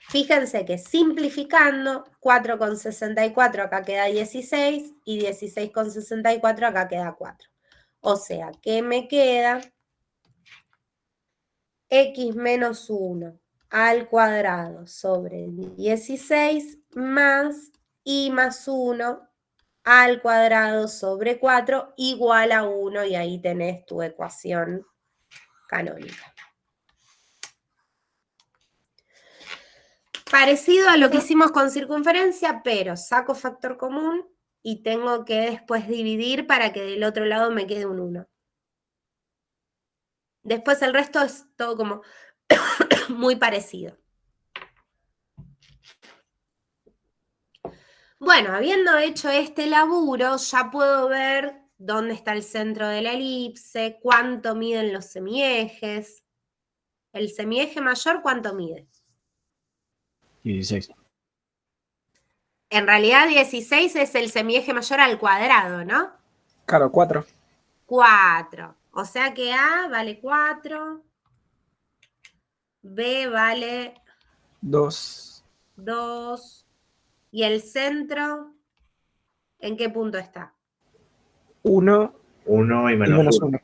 Fíjense que simplificando, 4 con 64 acá queda 16 y 16 con 64 acá queda 4. O sea, que me queda x menos 1 al cuadrado sobre 16 más y más 1 al cuadrado sobre 4 igual a 1, y ahí tenés tu ecuación canónica. Parecido a lo que hicimos con circunferencia, pero saco factor común y tengo que después dividir para que del otro lado me quede un 1. Después el resto es todo como muy parecido. Bueno, habiendo hecho este laburo, ya puedo ver dónde está el centro de la elipse, cuánto miden los semiejes. El semieje mayor, ¿cuánto mide? 16. En realidad 16 es el semieje mayor al cuadrado, ¿no? Claro, 4. 4. O sea que A vale 4, B vale 2. 2, y el centro ¿En qué punto está? 1 1 y y menos menos 1. 1.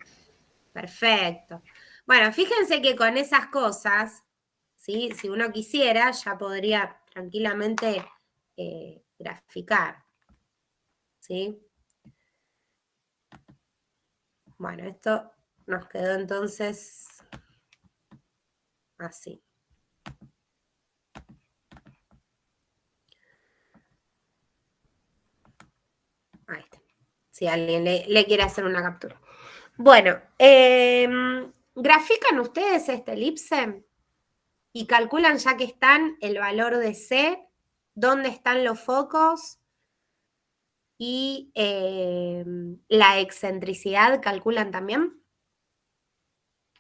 Perfecto. Bueno, fíjense que con esas cosas, ¿sí? Si uno quisiera, ya podría tranquilamente graficar. ¿Sí? Bueno, esto nos quedó entonces así. Ahí está. Si alguien le quiere hacer una captura. Bueno, grafican ustedes esta elipse y calculan ya que están el valor de C, dónde están los focos y la excentricidad, ¿calculan también?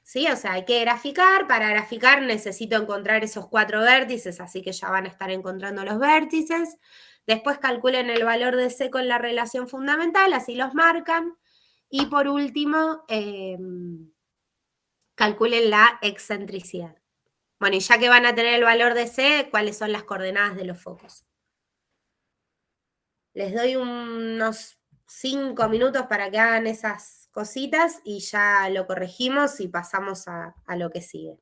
¿Sí? O sea, hay que graficar. Para graficar necesito encontrar esos 4 vértices, así que ya van a estar encontrando los vértices. Después calculen el valor de C con la relación fundamental, así los marcan. Y por último, calculen la excentricidad. Bueno, y ya que van a tener el valor de C, ¿cuáles son las coordenadas de los focos? Les doy unos 5 minutos para que hagan esas cositas y ya lo corregimos y pasamos a lo que sigue.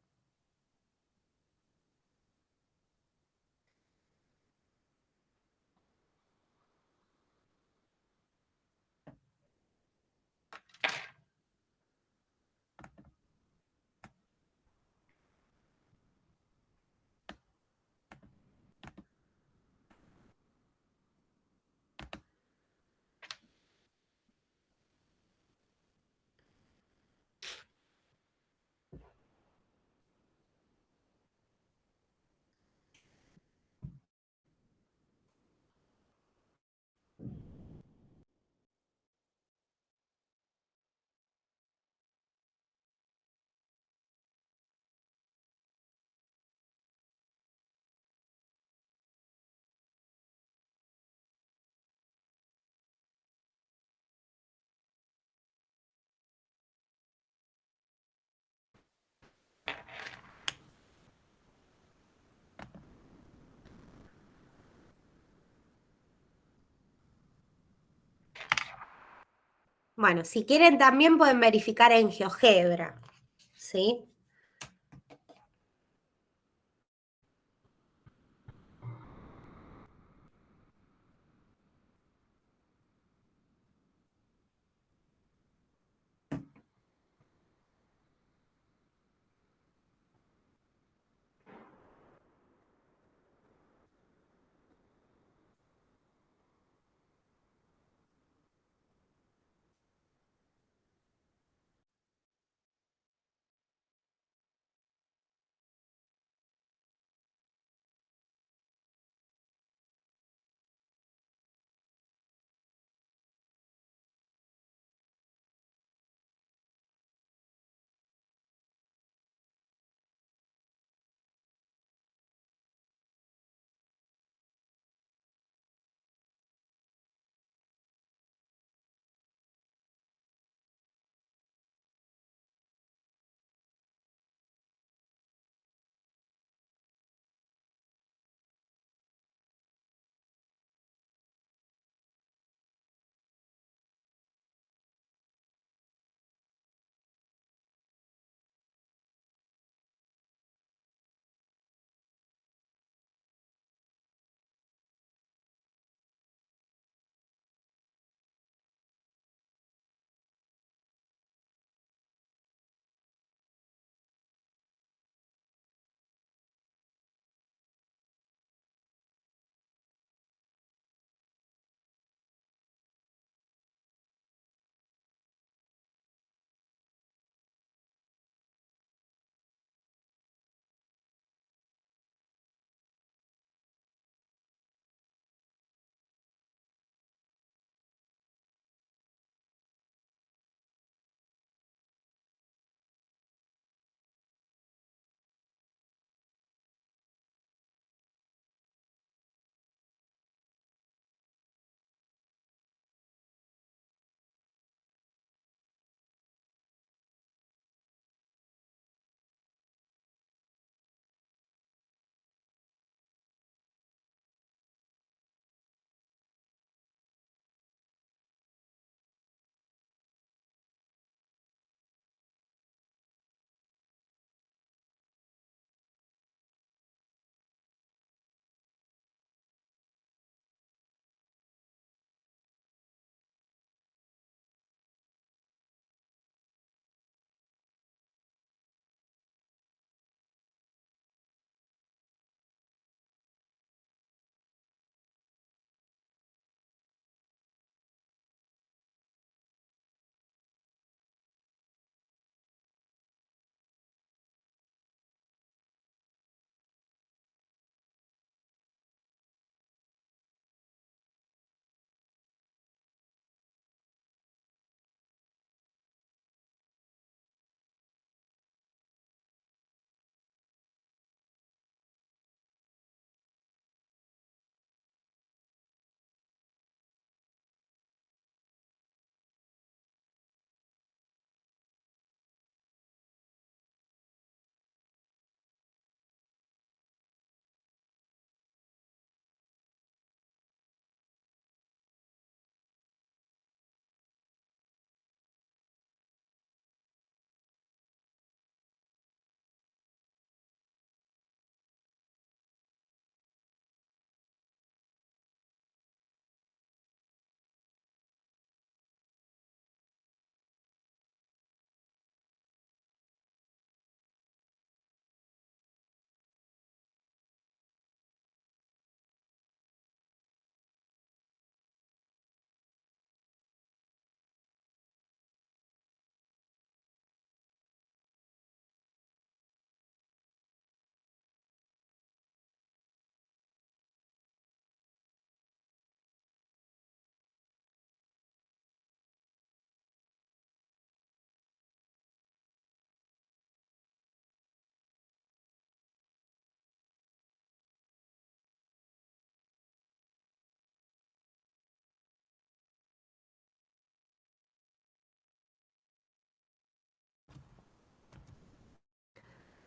Bueno, si quieren también pueden verificar en GeoGebra, ¿sí?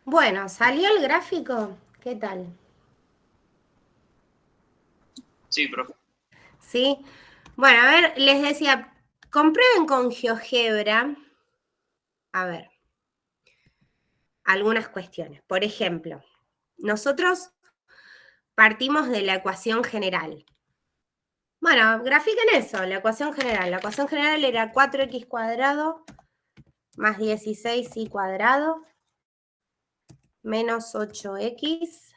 Bueno, ¿salió el gráfico? ¿Qué tal? Sí, profe. ¿Sí? Bueno, a ver, les decía, comprueben con GeoGebra, a ver, algunas cuestiones. Por ejemplo, nosotros partimos de la ecuación general. Bueno, grafiquen eso, la ecuación general. La ecuación general era 4x cuadrado más 16y cuadrado menos 8x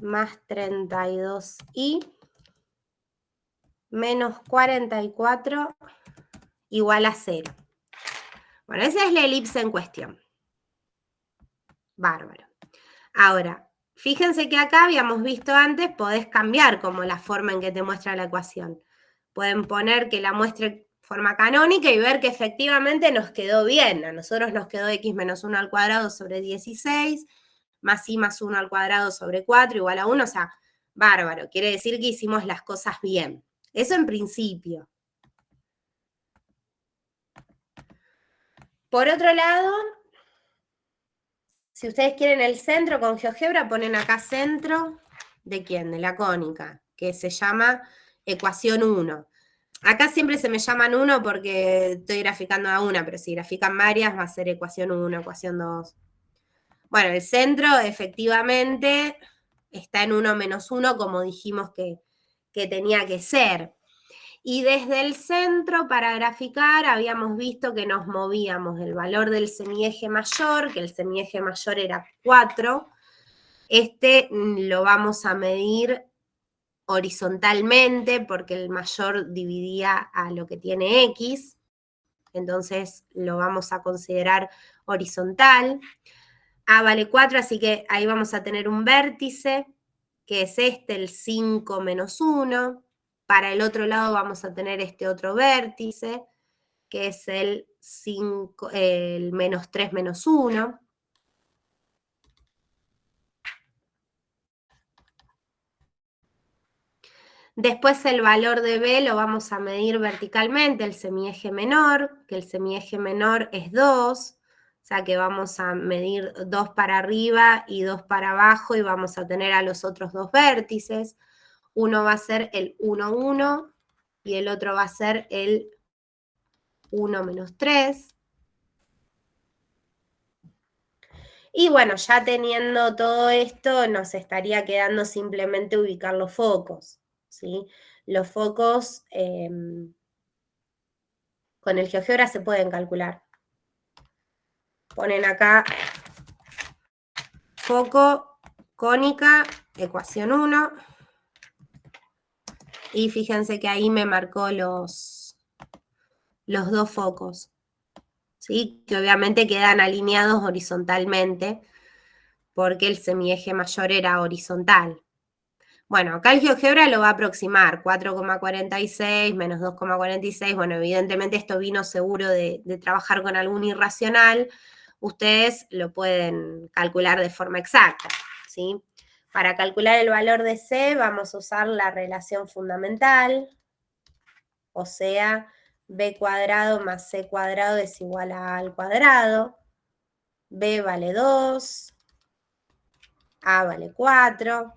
más 32y menos 44 igual a 0. Bueno, esa es la elipse en cuestión. Bárbaro. Ahora, fíjense que acá habíamos visto antes, podés cambiar como la forma en que te muestra la ecuación. Pueden poner que la muestre forma canónica y ver que efectivamente nos quedó bien. A nosotros nos quedó x menos 1 al cuadrado sobre 16, más y más 1 al cuadrado sobre 4 igual a 1, o sea, bárbaro. Quiere decir que hicimos las cosas bien. Eso en principio. Por otro lado, si ustedes quieren el centro con GeoGebra, ponen acá centro, ¿de quién? De la cónica, que se llama ecuación 1. Acá siempre se me llaman 1 porque estoy graficando a una, pero si grafican varias va a ser ecuación 1, ecuación 2. Bueno, el centro efectivamente está en 1 menos 1, como dijimos que tenía que ser. Y desde el centro, para graficar, habíamos visto que nos movíamos del valor del semieje mayor, que el semieje mayor era 4. Este lo vamos a medir horizontalmente, porque el mayor dividía a lo que tiene x. Entonces lo vamos a considerar horizontal. A vale 4, así que ahí vamos a tener un vértice, que es este, el 5 menos 1. Para el otro lado vamos a tener este otro vértice, que es el menos 3 menos 1. Después el valor de B lo vamos a medir verticalmente, el semieje menor, que el semieje menor es 2, o sea que vamos a medir 2 para arriba y 2 para abajo y vamos a tener a los otros dos vértices. Uno va a ser el 1, 1 y el otro va a ser el 1 menos 3. Y bueno, ya teniendo todo esto, nos estaría quedando simplemente ubicar los focos, ¿sí? Los focos con el GeoGebra se pueden calcular. Ponen acá foco, cónica, ecuación 1. Y fíjense que ahí me marcó los dos focos, ¿sí? Que obviamente quedan alineados horizontalmente porque el semieje mayor era horizontal. Bueno, acá el GeoGebra lo va a aproximar, 4,46 menos 2,46. Bueno, evidentemente esto vino seguro de trabajar con algún irracional. Ustedes lo pueden calcular de forma exacta, ¿sí? Para calcular el valor de C vamos a usar la relación fundamental, o sea, B cuadrado más C cuadrado es igual a A al cuadrado. B vale 2, A vale 4,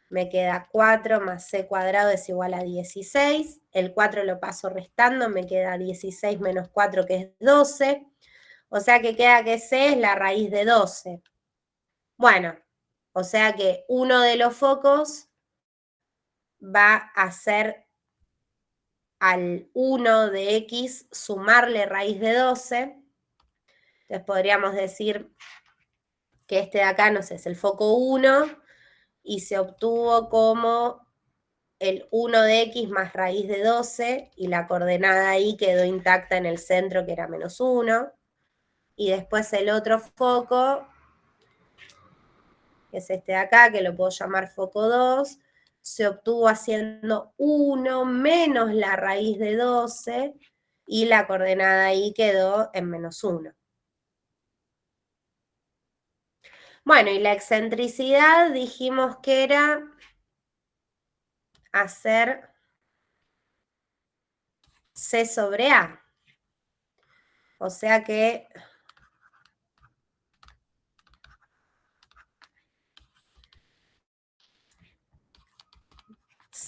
me queda 4 más C cuadrado es igual a 16. El 4 lo paso restando, me queda 16 menos 4 que es 12. O sea que queda que C es la raíz de 12. Bueno, o sea que uno de los focos va a ser al 1 de X sumarle raíz de 12. Entonces podríamos decir que este de acá, no sé, es el foco 1 y se obtuvo como el 1 de X más raíz de 12 y la coordenada ahí quedó intacta en el centro que era menos 1. Y después el otro foco, que es este de acá, que lo puedo llamar foco 2, se obtuvo haciendo 1 menos la raíz de 12 y la coordenada ahí quedó en menos 1. Bueno, y la excentricidad dijimos que era hacer C sobre A. O sea que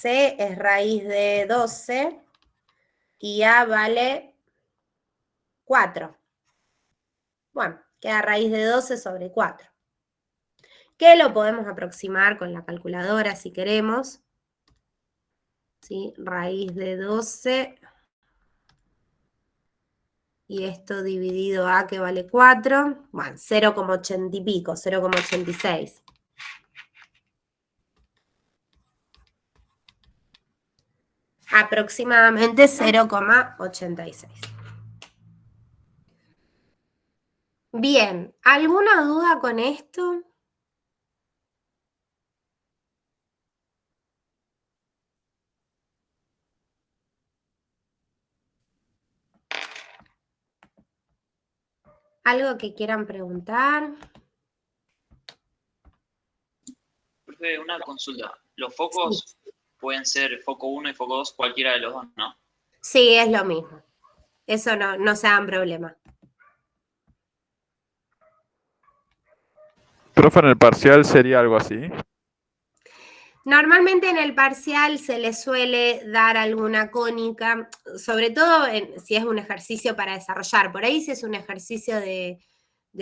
C es raíz de 12 y A vale 4. Bueno, queda raíz de 12 sobre 4. Que lo podemos aproximar con la calculadora si queremos. ¿Sí? Raíz de 12. Y esto dividido A que vale 4. Bueno, 0,80 y pico, 0,86. Aproximadamente 0,86. Bien, ¿alguna duda con esto? ¿Algo que quieran preguntar? Profe, una consulta. Los focos pueden ser foco 1 y foco 2, cualquiera de los dos, ¿no? Sí, es lo mismo. Eso no se hagan problema. Profe, en el parcial sería algo así. Normalmente en el parcial se le suele dar alguna cónica, sobre todo si es un ejercicio para desarrollar. Por ahí si es un ejercicio de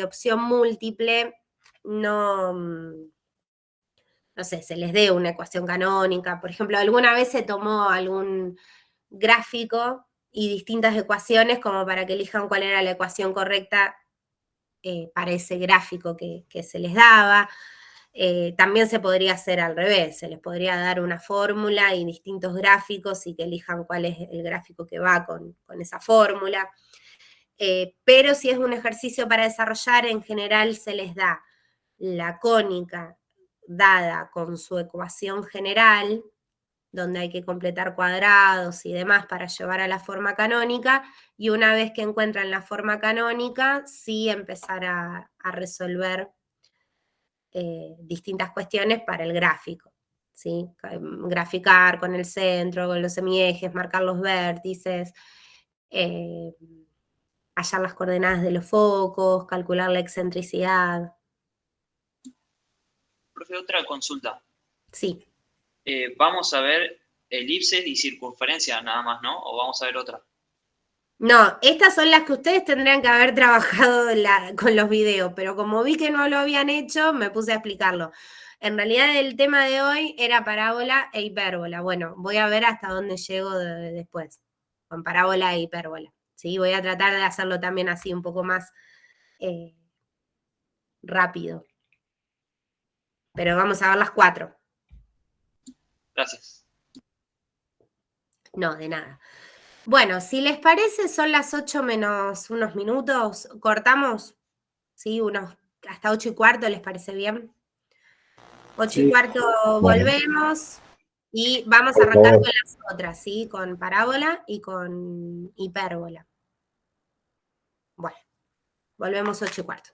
opción múltiple, no sé, se les dé una ecuación canónica. Por ejemplo, alguna vez se tomó algún gráfico y distintas ecuaciones como para que elijan cuál era la ecuación correcta para ese gráfico que se les daba. También se podría hacer al revés, se les podría dar una fórmula y distintos gráficos y que elijan cuál es el gráfico que va con esa fórmula. Pero si es un ejercicio para desarrollar, en general se les da la cónica dada con su ecuación general, donde hay que completar cuadrados y demás para llevar a la forma canónica, y una vez que encuentran la forma canónica, sí empezar a resolver distintas cuestiones para el gráfico, ¿sí? Graficar con el centro, con los semiejes, marcar los vértices, hallar las coordenadas de los focos, calcular la excentricidad. Profe, otra consulta. Sí. Vamos a ver elipses y circunferencia nada más, ¿no? ¿O vamos a ver otra? No, estas son las que ustedes tendrían que haber trabajado con los videos, pero como vi que no lo habían hecho, me puse a explicarlo. En realidad el tema de hoy era parábola e hipérbola. Bueno, voy a ver hasta dónde llego después, con parábola e hipérbola. ¿Sí? Voy a tratar de hacerlo también así un poco más rápido. Pero vamos a ver las 4. Gracias. No, de nada. Bueno, si les parece, son las 8 menos unos minutos. ¿Cortamos? ¿Sí? Hasta 8 y cuarto, ¿les parece bien? 8 y cuarto volvemos y vamos a arrancar con las otras, ¿sí? Con parábola y con hipérbola. Bueno, volvemos 8 y cuarto.